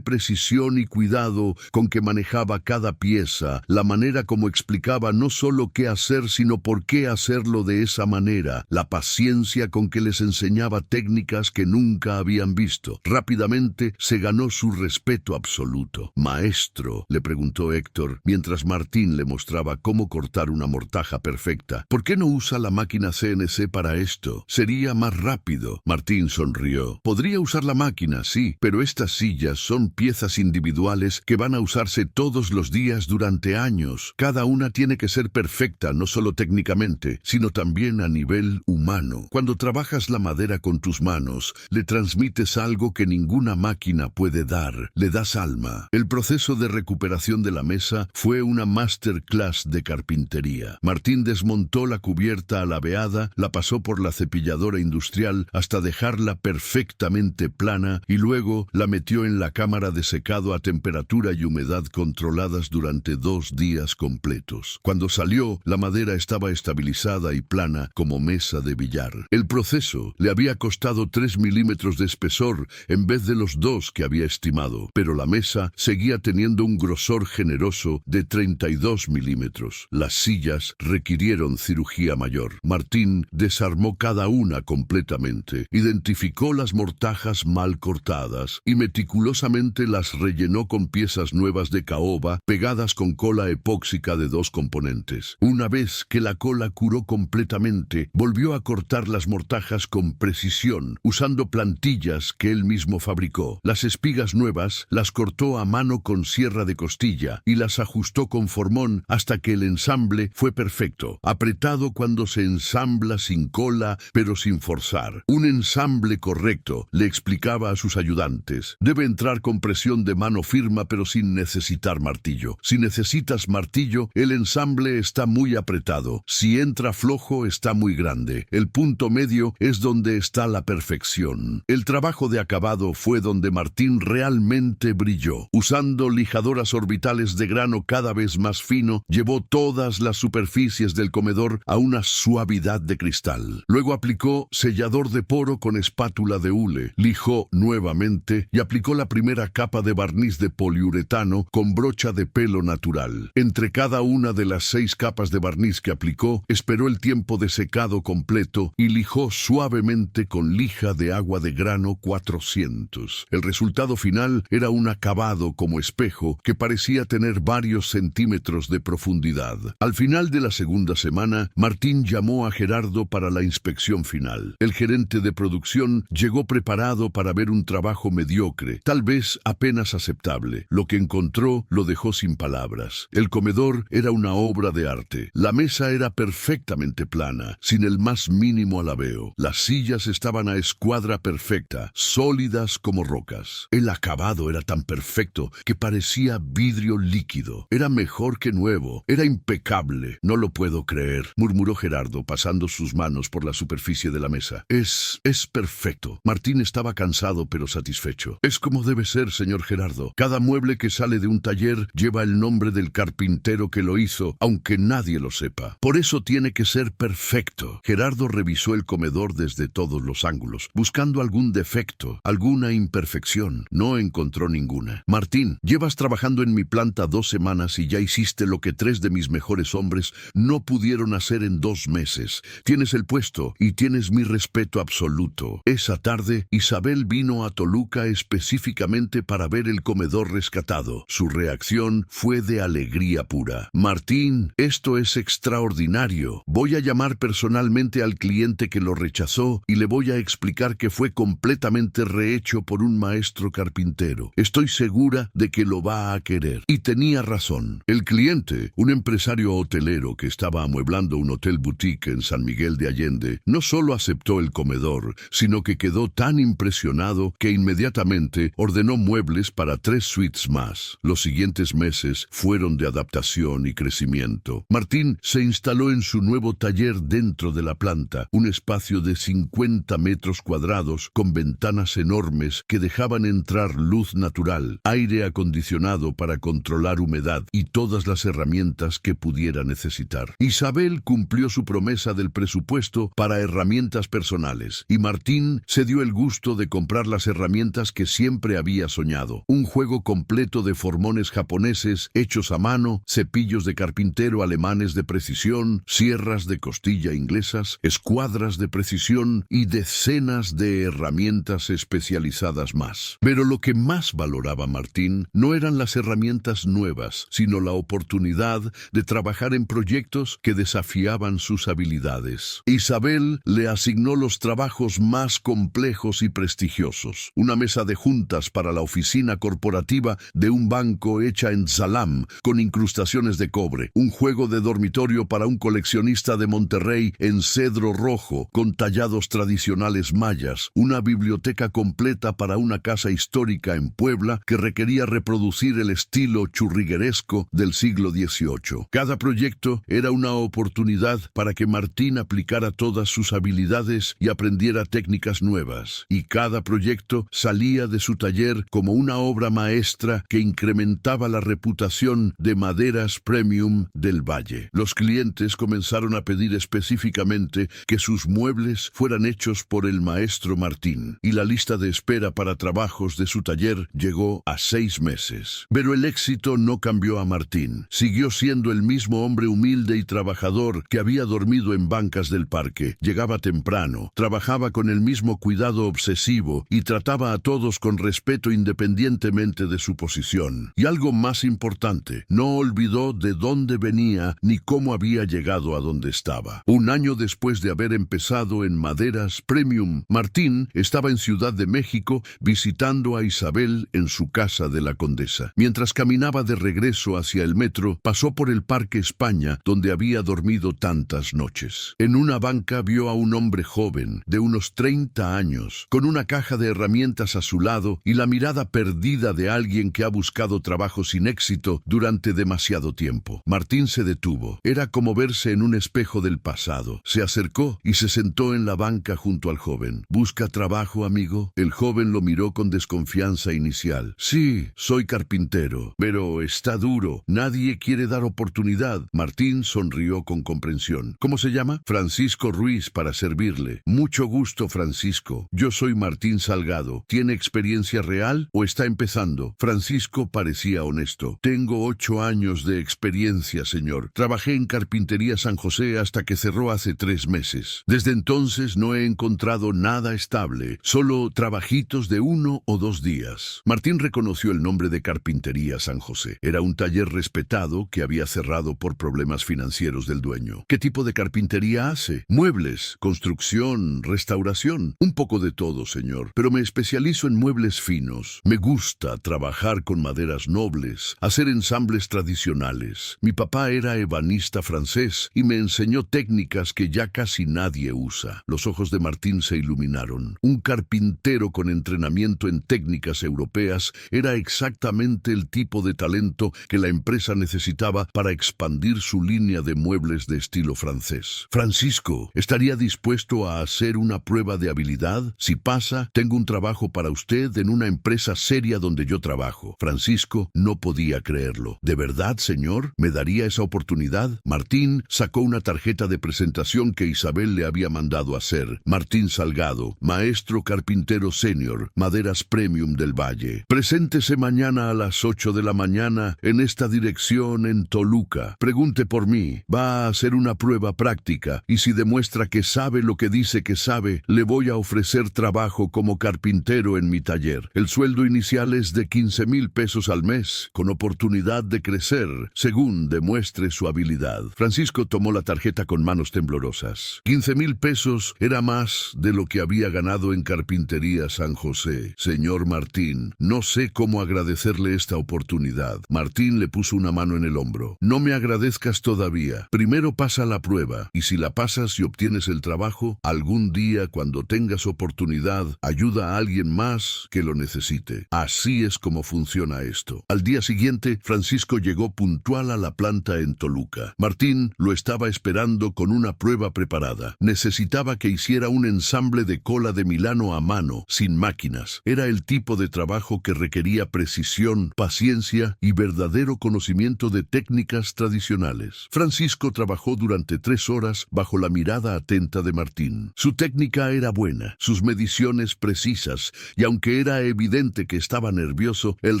precisión y cuidado con que manejaba cada pieza, la manera como explicaba no solo qué hacer, sino por qué hacerlo de esa manera, la paciencia con que les enseñaba técnicas que nunca habían visto. Rápidamente se ganó su respeto absoluto. «Maestro», le preguntó Héctor, mientras Martín le mostraba cómo cortar una mortaja perfecta, «¿por qué no usa la máquina CNC para esto? Sería más rápido». Martín sonrió. «Podría usar la máquina, sí, pero estas sillas son piezas individuales que van a usarse todos los días durante años. Cada una tiene que ser perfecta, no solo técnicamente, sino también a nivel humano. Cuando trabajas la madera con tus manos, le transmites algo que ninguna máquina puede dar. Le das alma». El proceso de recuperación de la mesa fue una masterclass de carpintería. Martín desmontó la cubierta alabeada, la pasó por la cepilladora industrial hasta dejarla perfectamente plana y luego la metió en la cámara de secado a temperatura y humedad controladas durante 2 días completos. Cuando salió, la madera estaba estabilizada y plana como mesa de billar. El proceso le había costado 3 milímetros de espesor en vez de los 2 que había estimado, pero la mesa seguía teniendo un grosor generoso de 32 milímetros. Las sillas requirieron cirugía mayor. Martín desarmó cada una completamente, identificó las mortajas mal cortadas y meticulosamente las rellenó con piezas nuevas de caoba pegadas con cola epóxica de 2 componentes. Una vez que la cola curó completamente, volvió a cortar las mortajas con precisión, usando plantillas que él mismo fabricó. Las espigas nuevas las cortó a mano con sierra de costilla y las ajustó con formón hasta que el ensamble fue perfecto, apretado cuando se ensambla sin cola pero sin forzar. Un ensamble correcto, le explicaba a sus ayudantes, debe entrar con presión de mano firme pero sin necesitar martillo. Si necesitas martillo, el ensamble está muy apretado. Si entra flojo, está muy grande. El punto medio es donde está la perfección. El trabajo de acabado fue donde Martín realmente brilló. Usando lijadoras orbitales de grano cada vez más fino, llevó todas las superficies del comedor a una suavidad de cristal. Luego aplicó sellador de poro con espátula de hule, lijó nuevamente y aplicó la primera capa de barniz de poliuretano con brocha de pelo natural. Entre cada una de las 6 capas de barniz que aplicó, esperó el tiempo de secado completo y lijó suavemente con lija de agua de grano 400. El resultado final era un acabado como espejo que parecía tener varios centímetros de profundidad. Al final de la segunda semana, Martín llamó a Gerardo para la inspección final. El gerente de producción llegó preparado para ver un trabajo mediocre, tal vez apenas aceptable. Lo que encontró lo dejó sin palabras. El comedor era una obra de arte. La mesa era perfectamente plana, sin el más mínimo alabeo. Las sillas estaban a escuadra perfecta, sólidas como rocas. El acabado era tan perfecto que parecía vidrio líquido. Era mejor que nuevo. Era impecable. «No lo puedo creer», murmuró Gerardo, pasando sus manos por la superficie de la mesa. Es perfecto». Martín estaba cansado pero satisfecho. «Es como debe ser, señor Gerardo. Cada mueble que sale de un taller lleva el nombre del carpintero que lo hizo, aunque nadie lo sepa. Por eso tiene que ser perfecto». Gerardo revisó el comedor desde todos los ángulos, buscando algún defecto, alguna imperfección. No encontró ninguna. «Martín, llevas trabajando en mi planta 2 semanas y ya hiciste lo que 3 de mis mejores hombres no pudieron hacer en 2 meses. Tienes el puesto y tienes mi respeto. respeto absoluto. Esa tarde, Isabel vino a Toluca específicamente para ver el comedor rescatado. Su reacción fue de alegría pura. Martín, esto es extraordinario. Voy a llamar personalmente al cliente que lo rechazó y le voy a explicar que fue completamente rehecho por un maestro carpintero. Estoy segura de que lo va a querer. Y tenía razón. El cliente, un empresario hotelero que estaba amueblando un hotel boutique en San Miguel de Allende, no solo aceptó el comedor, sino que quedó tan impresionado que inmediatamente ordenó muebles para 3 suites más. Los siguientes meses fueron de adaptación y crecimiento. Martín se instaló en su nuevo taller dentro de la planta, un espacio de 50 metros cuadrados con ventanas enormes que dejaban entrar luz natural, aire acondicionado para controlar humedad y todas las herramientas que pudiera necesitar. Isabel cumplió su promesa del presupuesto para herramientas personales y Martín se dio el gusto de comprar las herramientas que siempre había soñado. Un juego completo de formones japoneses hechos a mano, cepillos de carpintero alemanes de precisión, sierras de costilla inglesas, escuadras de precisión y decenas de herramientas especializadas más. Pero lo que más valoraba Martín no eran las herramientas nuevas, sino la oportunidad de trabajar en proyectos que desafiaban sus habilidades. Isabel le asignó los trabajos más complejos y prestigiosos. Una mesa de juntas para la oficina corporativa de un banco hecha en Salam, con incrustaciones de cobre. Un juego de dormitorio para un coleccionista de Monterrey en cedro rojo, con tallados tradicionales mayas. Una biblioteca completa para una casa histórica en Puebla que requería reproducir el estilo churrigueresco del siglo XVIII. Cada proyecto era una oportunidad para que Martín aplicara todas sus habilidades y aprendiera técnicas nuevas. Y cada proyecto salía de su taller como una obra maestra que incrementaba la reputación de Maderas Premium del Valle. Los clientes comenzaron a pedir específicamente que sus muebles fueran hechos por el maestro Martín, y la lista de espera para trabajos de su taller llegó a 6 meses. Pero el éxito no cambió a Martín. Siguió siendo el mismo hombre humilde y trabajador que había dormido en bancas del parque. Llegaba temprano, trabajaba con el mismo cuidado obsesivo y trataba a todos con respeto independientemente de su posición. Y algo más importante, no olvidó de dónde venía ni cómo había llegado a donde estaba. Un año después de haber empezado en Maderas Premium, Martín estaba en Ciudad de México visitando a Isabel en su casa de la Condesa. Mientras caminaba de regreso hacia el metro, pasó por el Parque España, donde había dormido tantas noches. En una banca vio a un hombre joven, de unos 30 años, con una caja de herramientas a su lado y la mirada perdida de alguien que ha buscado trabajo sin éxito durante demasiado tiempo. Martín se detuvo. Era como verse en un espejo del pasado. Se acercó y se sentó en la banca junto al joven. ¿Busca trabajo, amigo? El joven lo miró con desconfianza inicial. Sí, soy carpintero, pero está duro. Nadie quiere dar oportunidad. Martín sonrió con comprensión. ¿Cómo se llama? Francisco Ruiz, para servirle. Mucho gusto, Francisco. Yo soy Martín Salgado. ¿Tiene experiencia real o está empezando? Francisco parecía honesto. Tengo 8 años de experiencia, señor. Trabajé en Carpintería San José hasta que cerró hace 3 meses. Desde entonces no he encontrado nada estable, solo trabajitos de 1 o 2 días. Martín reconoció el nombre de Carpintería San José. Era un taller respetado que había cerrado por problemas financieros del dueño. ¿Qué tipo de carpintería hace? Muebles, construcción, restauración. Un poco de todo, señor, pero me especializo en muebles finos. Me gusta trabajar con maderas nobles, hacer ensambles tradicionales. Mi papá era ebanista francés y me enseñó técnicas que ya casi nadie usa. Los ojos de Martín se iluminaron. Un carpintero con entrenamiento en técnicas europeas era exactamente el tipo de talento que la empresa necesitaba para expandir su línea de muebles de estilo francés. Francisco, ¿estaría dispuesto a hacer una prueba de habilidad? Si pasa, tengo un trabajo para usted en una empresa seria donde yo trabajo. Francisco no podía creerlo. ¿De verdad, señor? ¿Me daría esa oportunidad? Martín sacó una tarjeta de presentación que Isabel le había mandado hacer. Martín Salgado, maestro carpintero senior, Maderas Premium del Valle. Preséntese mañana a las 8 de la mañana en esta dirección en Toluca. Pregunte por mí. Va a hacer una prueba práctica y si demuestra que sabe lo que dice dice que sabe, le voy a ofrecer trabajo como carpintero en mi taller. El sueldo inicial es de 15,000 pesos al mes, con oportunidad de crecer, según demuestre su habilidad. Francisco tomó la tarjeta con manos temblorosas. 15,000 pesos era más de lo que había ganado en Carpintería San José. Señor Martín, no sé cómo agradecerle esta oportunidad. Martín le puso una mano en el hombro. No me agradezcas todavía. Primero pasa la prueba, y si la pasas y obtienes el trabajo, algún día cuando tengas oportunidad, ayuda a alguien más que lo necesite. Así es como funciona esto. Al día siguiente, Francisco llegó puntual a la planta en Toluca. Martín lo estaba esperando con una prueba preparada. Necesitaba que hiciera un ensamble de cola de Milano a mano, sin máquinas. Era el tipo de trabajo que requería precisión, paciencia y verdadero conocimiento de técnicas tradicionales. Francisco trabajó durante 3 horas bajo la mirada atenta de Martín. Su técnica era buena, sus mediciones precisas, y aunque era evidente que estaba nervioso, el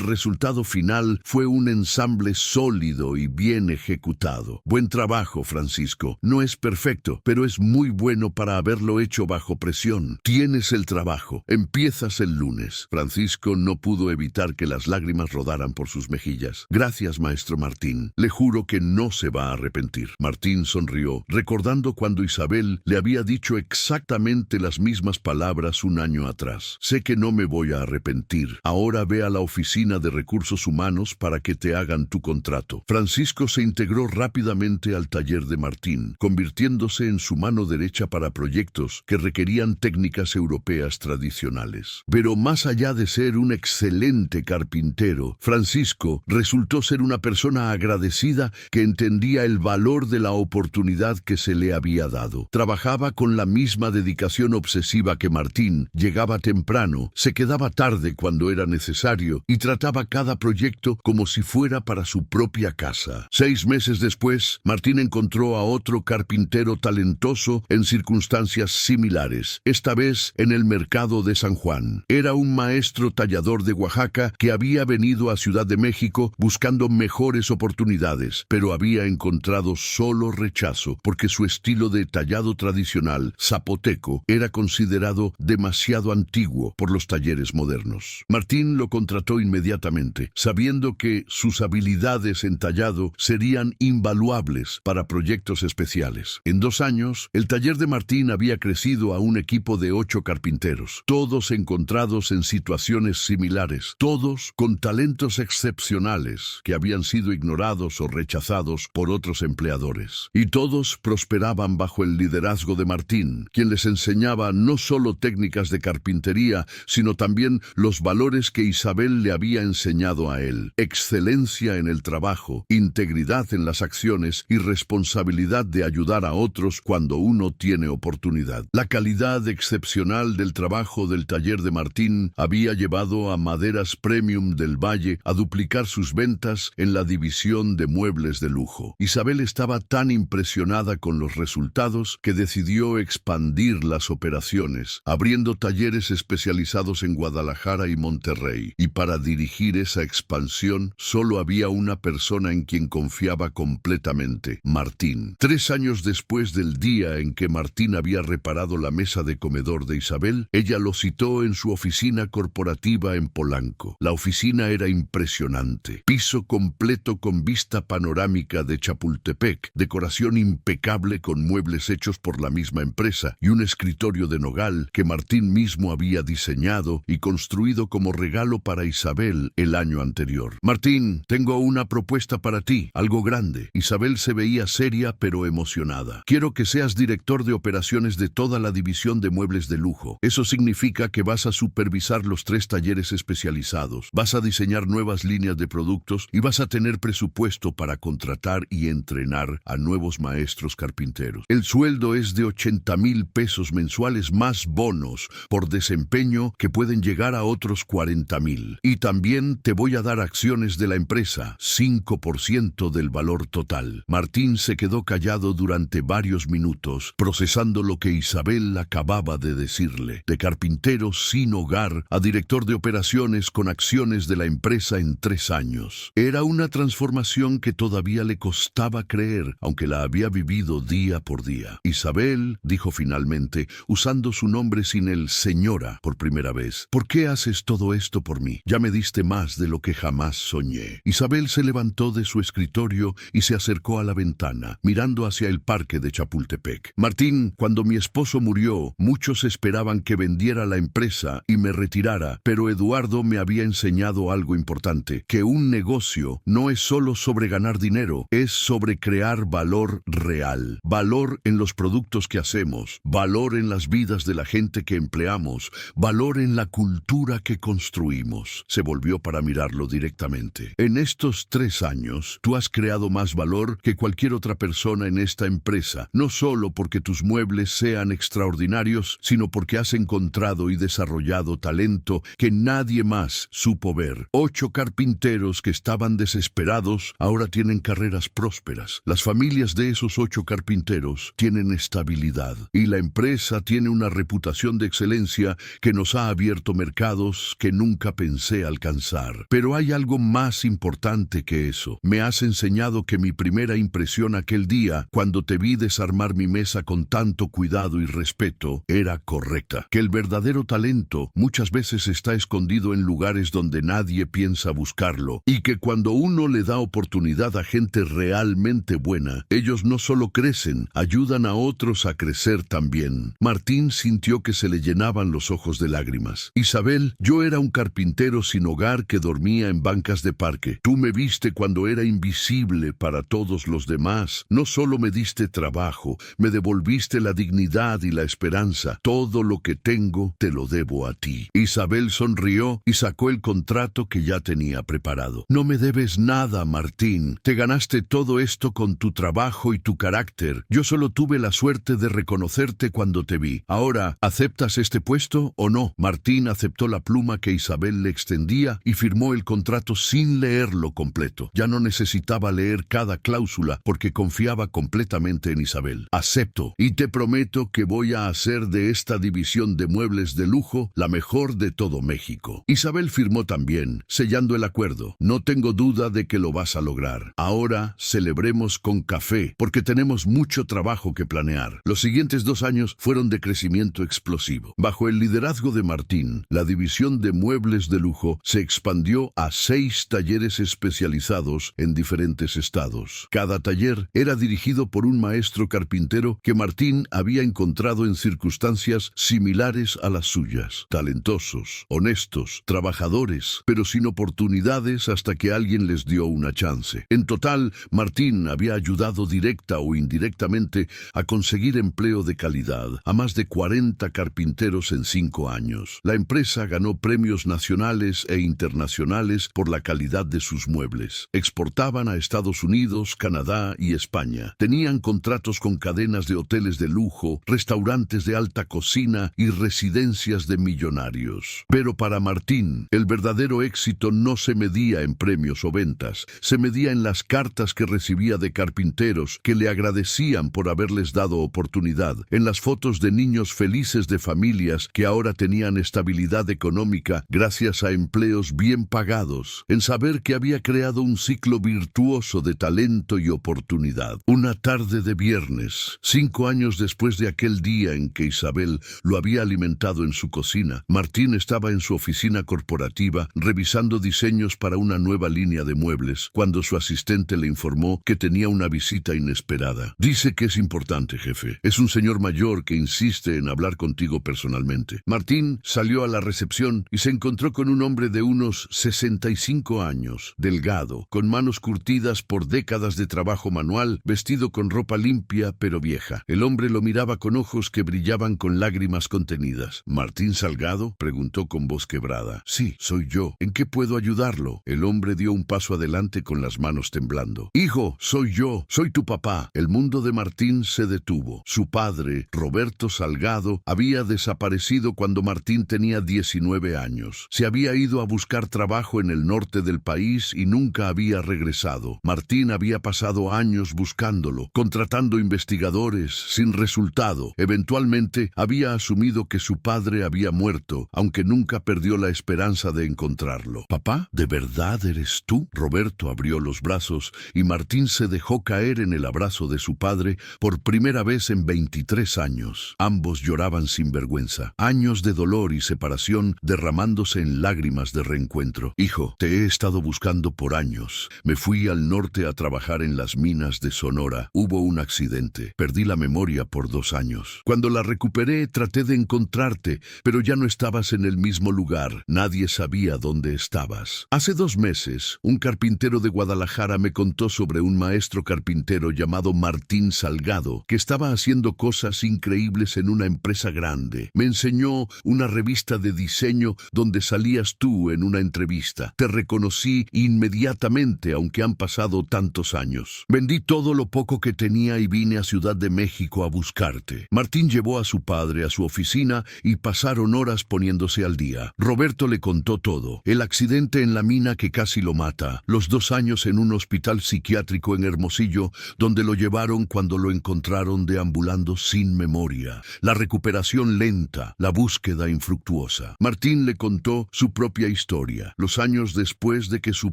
resultado final fue un ensamble sólido y bien ejecutado. Buen trabajo, Francisco. No es perfecto, pero es muy bueno para haberlo hecho bajo presión. Tienes el trabajo. Empiezas el lunes. Francisco no pudo evitar que las lágrimas rodaran por sus mejillas. Gracias, maestro Martín. Le juro que no se va a arrepentir. Martín sonrió, recordando cuando Isabel le había dicho exactamente las mismas palabras un año atrás. Sé que no me voy a arrepentir. Ahora ve a la oficina de recursos humanos para que te hagan tu contrato. Francisco se integró rápidamente al taller de Martín, convirtiéndose en su mano derecha para proyectos que requerían técnicas europeas tradicionales. Pero más allá de ser un excelente carpintero, Francisco resultó ser una persona agradecida que entendía el valor de la oportunidad que se le había dado. Trabajaba con la misma dedicación obsesiva que Martín, llegaba temprano, se quedaba tarde cuando era necesario y trataba cada proyecto como si fuera para su propia casa. 6 meses después, Martín encontró a otro carpintero talentoso en circunstancias similares, esta vez en el mercado de San Juan. Era un maestro tallador de Oaxaca que había venido a Ciudad de México buscando mejores oportunidades, pero había encontrado solo rechazo porque su estilo de tallado tradicional, zapoteco, era considerado demasiado antiguo por los talleres modernos. Martín lo contrató inmediatamente, sabiendo que sus habilidades en tallado serían invaluables para proyectos especiales. En 2 años, el taller de Martín había crecido a un equipo de 8 carpinteros, todos encontrados en situaciones similares, todos con talentos excepcionales que habían sido ignorados o rechazados por otros empleadores. Y todos prosperaban bajo el liderazgo de Martín, quien les enseñaba no solo técnicas de carpintería, sino también los valores que Isabel le había enseñado a él: excelencia en el trabajo, integridad en las acciones y responsabilidad de ayudar a otros cuando uno tiene oportunidad. La calidad excepcional del trabajo del taller de Martín había llevado a Maderas Premium del Valle a duplicar sus ventas en la división de muebles de lujo. Isabel estaba tan impresionada con los resultados que decidió expandir las operaciones, abriendo talleres especializados en Guadalajara y Monterrey. Y para dirigir esa expansión, solo había una persona en quien confiaba completamente: Martín. 3 años después del día en que Martín había reparado la mesa de comedor de Isabel, ella lo citó en su oficina corporativa en Polanco. La oficina era impresionante. Piso completo con vista panorámica de Chapultepec, decoración impecable con muebles hechos por la misma empresa y un escritorio de nogal que Martín mismo había diseñado y construido como regalo para Isabel el año anterior. Martín, tengo una propuesta para ti, algo grande. Isabel se veía seria pero emocionada. Quiero que seas director de operaciones de toda la división de muebles de lujo. Eso significa que vas a supervisar los 3 talleres especializados, vas a diseñar nuevas líneas de productos y vas a tener presupuesto para contratar y entrenar a nuevos maestros carpinteros. El sueldo es de 80,000 pesos mensuales más bonos por desempeño que pueden llegar a otros 40,000. Y también te voy a dar acciones de la empresa, 5% del valor total. Martín se quedó callado durante varios minutos, procesando lo que Isabel acababa de decirle. De carpintero sin hogar a director de operaciones con acciones de la empresa en 3 años. Era una transformación que todavía le costaba creer, aunque la había vivido día por día. Isabel, dijo dijo finalmente, usando su nombre sin el señora por primera vez. ¿Por qué haces todo esto por mí? Ya me diste más de lo que jamás soñé. Isabel se levantó de su escritorio y se acercó a la ventana, mirando hacia el parque de Chapultepec. Martín, cuando mi esposo murió, muchos esperaban que vendiera la empresa y me retirara, pero Eduardo me había enseñado algo importante, que un negocio no es solo sobre ganar dinero, es sobre crear valor real, valor en los productos que hacemos, valor en las vidas de la gente que empleamos, valor en la cultura que construimos. Se volvió para mirarlo directamente. En estos 3 años, tú has creado más valor que cualquier otra persona en esta empresa, no solo porque tus muebles sean extraordinarios, sino porque has encontrado y desarrollado talento que nadie más supo ver. 8 carpinteros que estaban desesperados ahora tienen carreras prósperas. Las familias de esos 8 carpinteros tienen estabilidad y la empresa tiene una reputación de excelencia que nos ha abierto mercados que nunca pensé alcanzar. Pero hay algo más importante que eso. Me has enseñado que mi primera impresión aquel día, cuando te vi desarmar mi mesa con tanto cuidado y respeto, era correcta. Que el verdadero talento muchas veces está escondido en lugares donde nadie piensa buscarlo, y que cuando uno le da oportunidad a gente realmente buena, ellos no solo crecen, ayudan a otros a crecer también. Martín sintió que se le llenaban los ojos de lágrimas. Isabel, yo era un carpintero sin hogar que dormía en bancas de parque. Tú me viste cuando era invisible para todos los demás. No solo me diste trabajo, me devolviste la dignidad y la esperanza. Todo lo que tengo te lo debo a ti. Isabel sonrió y sacó el contrato que ya tenía preparado. No me debes nada, Martín. Te ganaste todo esto con tu trabajo y tu carácter. Yo solo tuve la suerte de reconocerte cuando te vi. Ahora, ¿aceptas este puesto o no? Martín aceptó la pluma que Isabel le extendía y firmó el contrato sin leerlo completo. Ya no necesitaba leer cada cláusula porque confiaba completamente en Isabel. Acepto y te prometo que voy a hacer de esta división de muebles de lujo la mejor de todo México. Isabel firmó también, sellando el acuerdo. No tengo duda de que lo vas a lograr. Ahora celebremos con café porque tenemos mucho trabajo que planear. Los siguientes 2 años fueron de crecimiento explosivo. Bajo el liderazgo de Martín, la división de muebles de lujo se expandió a 6 talleres especializados en diferentes estados. Cada taller era dirigido por un maestro carpintero que Martín había encontrado en circunstancias similares a las suyas. Talentosos, honestos, trabajadores, pero sin oportunidades hasta que alguien les dio una chance. En total, Martín había ayudado directa o indirectamente a conseguir empleo de calidad a más de 40 carpinteros en 5 años. La empresa ganó premios nacionales e internacionales por la calidad de sus muebles. Exportaban a Estados Unidos, Canadá y España. Tenían contratos con cadenas de hoteles de lujo, restaurantes de alta cocina y residencias de millonarios. Pero para Martín, el verdadero éxito no se medía en premios o ventas, se medía en las cartas que recibía de carpinteros que le agradecían por haberles dado oportunidad, en las fotos de niños felices de familias que ahora tenían estabilidad económica gracias a empleos bien pagados, en saber que había creado un ciclo virtuoso de talento y oportunidad. Una tarde de viernes, 5 años después de aquel día en que Isabel lo había alimentado en su cocina, Martín estaba en su oficina corporativa revisando diseños para una nueva línea de muebles, cuando su asistente le informó que tenía una visita inesperada. Dice que es importante, jefe. Es un señor mayor que insiste en hablar contigo personalmente. Martín salió a la recepción y se encontró con un hombre de unos 65 años, delgado, con manos curtidas por décadas de trabajo manual, vestido con ropa limpia pero vieja. El hombre lo miraba con ojos que brillaban con lágrimas contenidas. ¿Martín Salgado?, preguntó con voz quebrada. Sí, soy yo. ¿En qué puedo ayudarlo? El hombre dio un paso adelante con las manos temblando. Hijo, soy yo. Soy tu papá. El mundo de Martín se detuvo. Su padre, Roberto Salgado, había desaparecido cuando Martín tenía 19 años. Se había ido a buscar trabajo en el norte del país y nunca había regresado. Martín había pasado años buscándolo, contratando investigadores, sin resultado. Eventualmente había asumido que su padre había muerto, aunque nunca perdió la esperanza de encontrarlo. ¿Papá? ¿De verdad eres tú? Roberto abrió los brazos y Martín se dejó caer en el abrazo de su padre por primera vez en 25 23 años. Ambos lloraban sin vergüenza. Años de dolor y separación derramándose en lágrimas de reencuentro. Hijo, te he estado buscando por años. Me fui al norte a trabajar en las minas de Sonora. Hubo un accidente. Perdí la memoria por 2 años. Cuando la recuperé, traté de encontrarte, pero ya no estabas en el mismo lugar. Nadie sabía dónde estabas. Hace 2 meses, un carpintero de Guadalajara me contó sobre un maestro carpintero llamado Martín Salgado, que estaba haciendo cosas increíbles en una empresa grande. Me enseñó una revista de diseño donde salías tú en una entrevista. Te reconocí inmediatamente, aunque han pasado tantos años. Vendí todo lo poco que tenía y vine a Ciudad de México a buscarte. Martín llevó a su padre a su oficina y pasaron horas poniéndose al día. Roberto le contó todo. El accidente en la mina que casi lo mata. Los 2 años en un hospital psiquiátrico en Hermosillo, donde lo llevaron cuando lo encontraron deambulando sin memoria. La recuperación lenta, la búsqueda infructuosa. Martín le contó su propia historia. Los años después de que su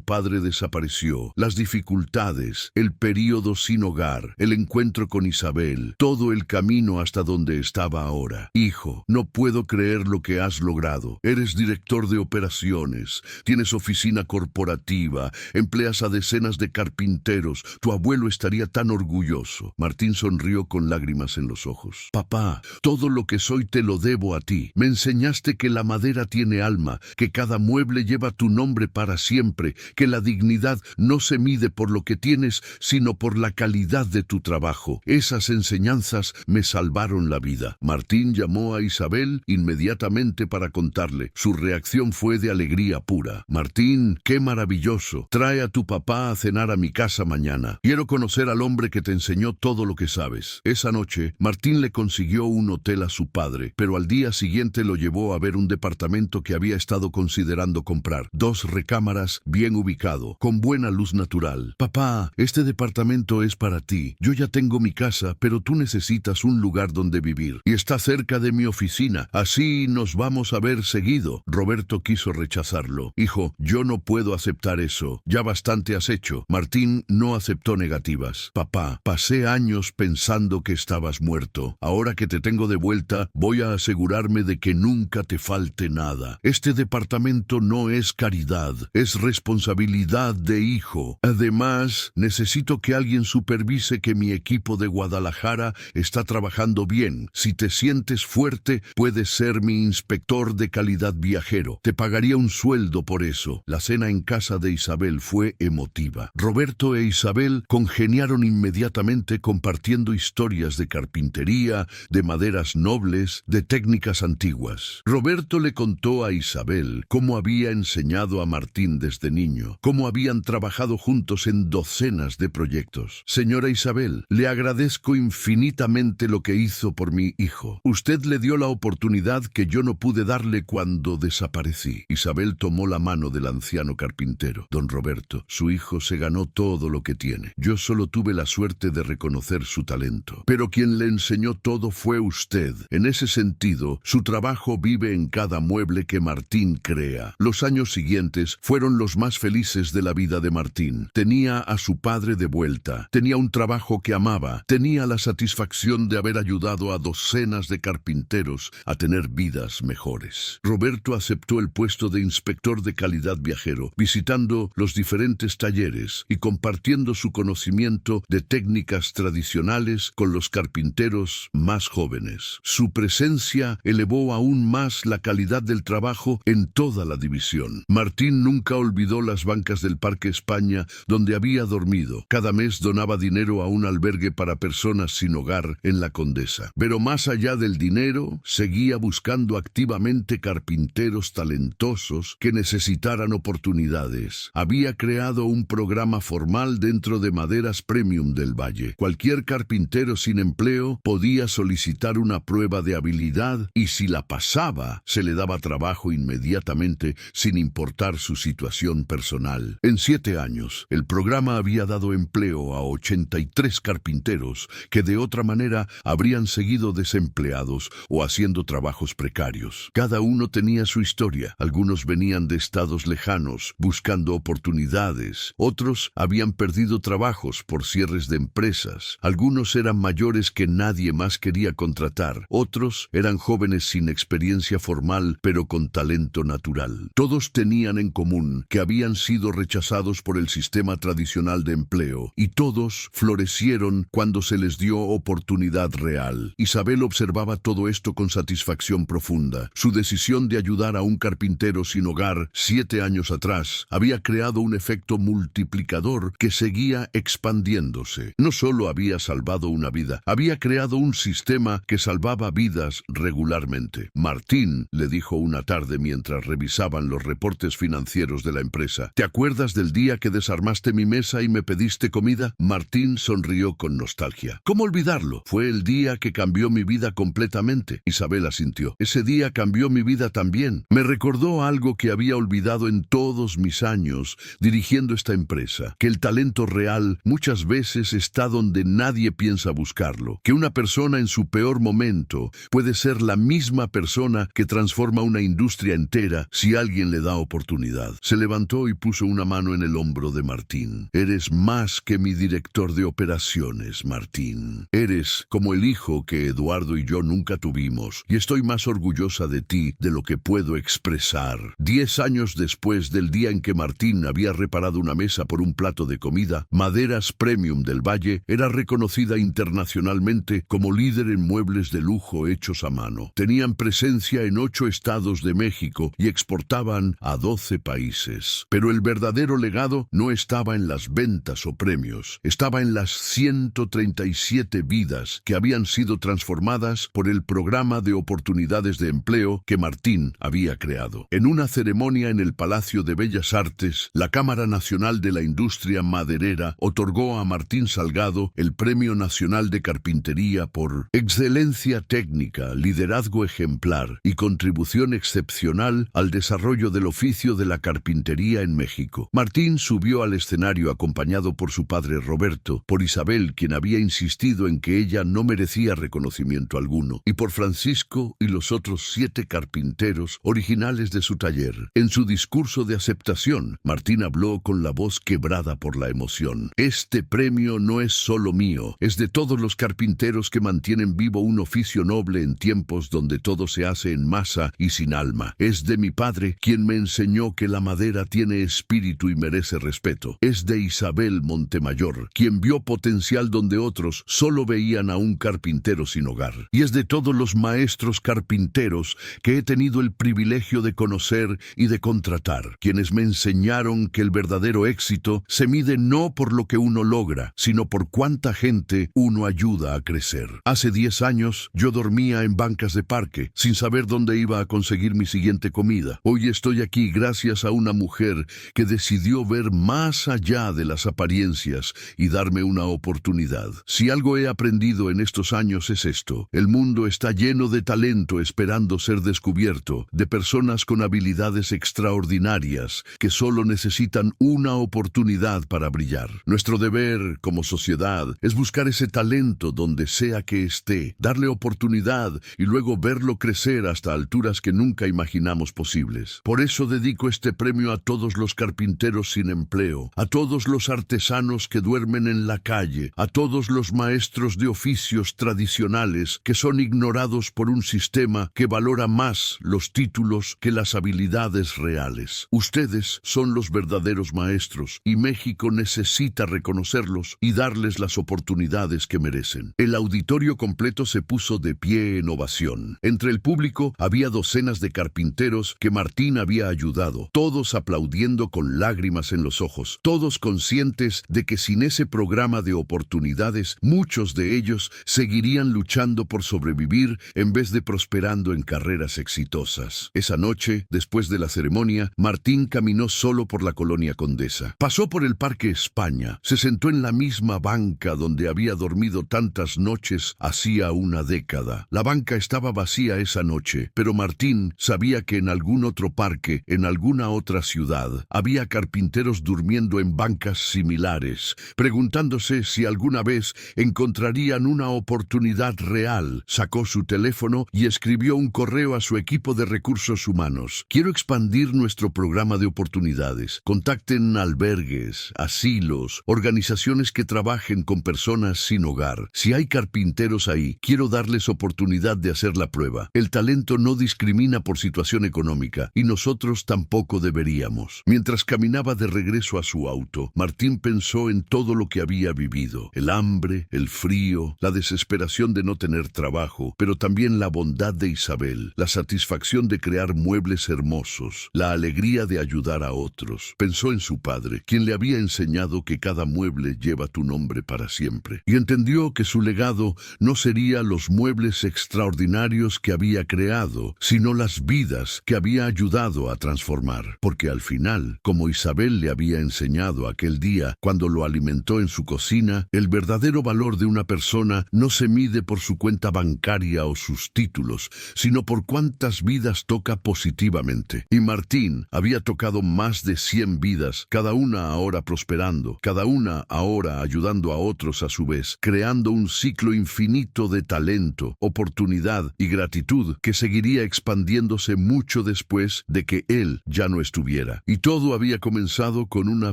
padre desapareció. Las dificultades, el período sin hogar, el encuentro con Isabel. Todo el camino hasta donde estaba ahora. Hijo, no puedo creer lo que has logrado. Eres director de operaciones, tienes oficina corporativa, empleas a decenas de carpinteros. Tu abuelo estaría tan orgulloso. Martín sonrió con lágrimas en los ojos. Papá, todo lo que soy te lo debo a ti. Me enseñaste que la madera tiene alma, que cada mueble lleva tu nombre para siempre, que la dignidad no se mide por lo que tienes, sino por la calidad de tu trabajo. Esas enseñanzas me salvaron la vida. Martín llamó a Isabel inmediatamente para contarle. Su reacción fue de alegría pura. Martín, qué maravilloso. Trae a tu papá a cenar a mi casa mañana. Quiero conocer al hombre que te enseñó todo lo que sabes. Esa noche, Martín le consiguió un hotel a su padre, pero al día siguiente lo llevó a ver un departamento que había estado considerando comprar. 2 recámaras, bien ubicado, con buena luz natural. Papá, este departamento es para ti. Yo ya tengo mi casa, pero tú necesitas un lugar donde vivir. Y está cerca de mi oficina. Así nos vamos a ver seguido. Roberto quiso rechazarlo. Hijo, yo no puedo aceptar eso. Ya bastante has hecho. Martín no aceptó negativas. Papá, pasé años pensando que estabas muerto. Ahora que te tengo de vuelta, voy a asegurarme de que nunca te falte nada. Este departamento no es caridad, es responsabilidad de hijo. Además, necesito que alguien supervise que mi equipo de Guadalajara está trabajando bien. Si te sientes fuerte, puedes ser mi inspector de calidad viajero. Te pagaría un sueldo por eso. La cena en casa de Isabel fue emotiva. Roberto e Isabel congeniaron inmediatamente compartiendo historias de carpintería, de maderas nobles, de técnicas antiguas. Roberto le contó a Isabel cómo había enseñado a Martín desde niño, cómo habían trabajado juntos en docenas de proyectos. Señora Isabel, le agradezco infinitamente lo que hizo por mi hijo. Usted le dio la oportunidad que yo no pude darle cuando desaparecí. Isabel tomó la mano del anciano carpintero. Don Roberto, su hijo se ganó todo lo que tiene. Yo solo tuve la suerte de reconocer su talento. Pero quien le enseñó todo fue usted. En ese sentido, su trabajo vive en cada mueble que Martín crea. Los años siguientes fueron los más felices de la vida de Martín. Tenía a su padre de vuelta. Tenía un trabajo que amaba. Tenía la satisfacción de haber ayudado a docenas de carpinteros a tener vidas mejores. Roberto aceptó el puesto de inspector de calidad viajero, visitando los diferentes talleres y compartiendo su conocimiento de técnicas tradicionales con los carpinteros más jóvenes. Su presencia elevó aún más la calidad del trabajo en toda la división. Martín nunca olvidó las bancas del Parque España donde había dormido. Cada mes donaba dinero a un albergue para personas sin hogar en la Condesa. Pero más allá del dinero, seguía buscando activamente carpinteros talentosos que necesitaran oportunidades. Había creado un programa formal dentro de Maderas Premium del Valle. Cualquier carpintero sin empleo podía solicitar una prueba de habilidad y si la pasaba, se le daba trabajo inmediatamente sin importar su situación personal. En 7 años, el programa había dado empleo a 83 carpinteros que de otra manera habrían seguido desempleados o haciendo trabajos precarios. Cada uno tenía su historia. Algunos venían de estados lejanos buscando oportunidades. Otros habían perdido trabajos por cierres de empresas. Algunos eran mayores que nadie más quería contratar. Otros eran jóvenes sin experiencia formal, pero con talento natural. Todos tenían en común que habían sido rechazados por el sistema tradicional de empleo, y todos florecieron cuando se les dio oportunidad real. Isabel observaba todo esto con satisfacción profunda. Su decisión de ayudar a un carpintero sin hogar 7 años atrás había creado un efecto multiplicador que seguía expandiéndose. No solo había salvado una vida, había creado un sistema que salvaba vidas regularmente. Martín, le dijo una tarde mientras revisaban los reportes financieros de la empresa, ¿te acuerdas del día que desarmaste mi mesa y me pediste comida? Martín sonrió con nostalgia. ¿Cómo olvidarlo? Fue el día que cambió mi vida completamente. Isabel asintió. Ese día cambió mi vida también. Me recordó algo que había olvidado en todos mis años dirigiendo esta empresa, que el talento real muchas veces está donde nadie piensa buscarlo, que una persona en su peor momento puede ser la misma persona que transforma una industria entera si alguien le da oportunidad. Se levantó y puso una mano en el hombro de Martín. Eres más que mi director de operaciones, Martín. Eres como el hijo que Eduardo y yo nunca tuvimos, y estoy más orgullosa de ti de lo que puedo expresar. 10 años después del día en que Martín había reparado una mesa por un plato de comida, Maderas Premium del Valle era reconocida internacionalmente como líder en muebles de lujo hechos a mano. Tenían presencia en 8 estados de México y exportaban a 12 países. Pero el verdadero legado no estaba en las ventas o premios, estaba en las 137 vidas que habían sido transformadas por el programa de oportunidades de empleo que Martín había creado. En una ceremonia en el Palacio de Bellas Artes, la Cámara Nacional de la Industria Maderera otorgó a Martín Salgado el Premio Nacional de Carpintería por excelencia técnica, liderazgo ejemplar y contribución excepcional al desarrollo del oficio de la carpintería en México. Martín subió al escenario acompañado por su padre Roberto, por Isabel, quien había insistido en que ella no merecía reconocimiento alguno, y por Francisco y los otros 7 carpinteros originales de su taller. En su discurso de aceptación, Martín habló con la voz quebrada por la emoción. Este premio no es solo mío, es de todos los carpinteros que mantienen vivo un oficio noble en tiempos donde todo se hace en masa y sin alma. Es de mi padre, quien me enseñó que la madera tiene espíritu y merece respeto. Es de Isabel Montemayor, quien vio potencial donde otros solo veían a un carpintero sin hogar. Y es de todos los maestros carpinteros que he tenido el privilegio de conocer y de contratar, quienes me enseñaron que el verdadero éxito se mide no por lo que uno logra, sino por cuánta gente uno ayuda a crecer. Hace 10 años yo dormía en bancas de parque, sin saber dónde iba a conseguir mi siguiente comida. Hoy estoy aquí gracias a una mujer que decidió ver más allá de las apariencias y darme una oportunidad. Si algo he aprendido en estos años es esto: el mundo está lleno de talento esperando ser descubierto, de personas con habilidades extraordinarias que solo necesitan una oportunidad para brillar. Nuestro deber como sociedad es buscar ese talento donde sea que esté, darle oportunidad y luego verlo crecer hasta alturas que nunca imaginamos posibles. Por eso dedico este premio a todos los carpinteros sin empleo, a todos los artesanos que duermen en la calle, a todos los maestros de oficios tradicionales que son ignorados por un sistema que valora más los títulos que las habilidades reales. Ustedes son los verdaderos maestros y México necesita reconocerlos y darles las oportunidades que merecen. El auditorio completo se puso de pie en ovación. Entre el público había docenas de carpinteros que Martín había ayudado, todos aplaudiendo con lágrimas en los ojos, todos conscientes de que sin ese programa de oportunidades, muchos de ellos seguirían luchando por sobrevivir en vez de prosperando en carreras exitosas. Esa noche, después de la ceremonia, Martín caminó solo por la colonia Condesa. Pasó por el Parque España, se sentó en la misma banca donde había dormido tantas noches hacía una década. La banca estaba vacía esa noche, pero Martín sabía que en algún otro parque, en alguna otra ciudad, había carpinteros durmiendo en bancas similares, preguntándose si alguna vez encontrarían una oportunidad real. Sacó su teléfono y escribió un correo a su equipo de recursos humanos. Quiero expandir nuestro programa de oportunidades. Contacten albergues, asilos, organizaciones que trabajen con personas sin hogar. Si hay carpinteros ahí, quiero darles oportunidad de hacer la prueba. El talento no discrimina por situación económica, y nosotros tampoco deberíamos. Mientras caminaba de regreso a su auto, Martín pensó en todo lo que había vivido. El hambre, el frío, la desesperación de no tener trabajo, pero también la bondad de Isabel, la satisfacción de crear muebles hermosos, la alegría de ayudar a otros. Pensó en su padre, quien le había enseñado que cada mueble lleva tu nombre para siempre, y entendió que su legado no sería los muebles extraordinarios que había creado, sino las vidas que había ayudado a transformar. Porque al final, como Isabel le había enseñado aquel día cuando lo alimentó en su cocina, el verdadero valor de una persona no se mide por su cuenta bancaria o sus títulos, sino por cuántas vidas toca positivamente. Y Martín había tocado más de 100 vidas, cada una ahora prosperando, cada una ahora ayudando a otros a su vez, creando un ciclo infinito de talento, oportunidad y gratitud que seguiría expandiéndose mucho después de que él ya no estuviera. Y todo había comenzado con una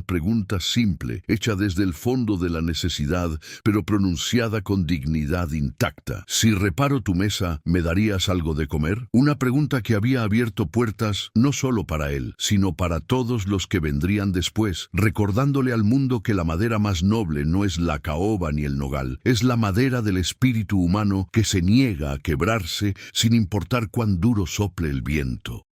pregunta simple, hecha desde el fondo de la necesidad, pero pronunciada con dignidad intacta. Si reparo tu mesa, ¿me darías algo de comer? Una pregunta que había abierto puertas no solo para él, sino para todos los que vendrían después, recordándole al mundo que la madera más noble no es la caoba ni el nogal, es la madera del espíritu humano que se niega a quebrarse sin importar cuán duro sople el viento.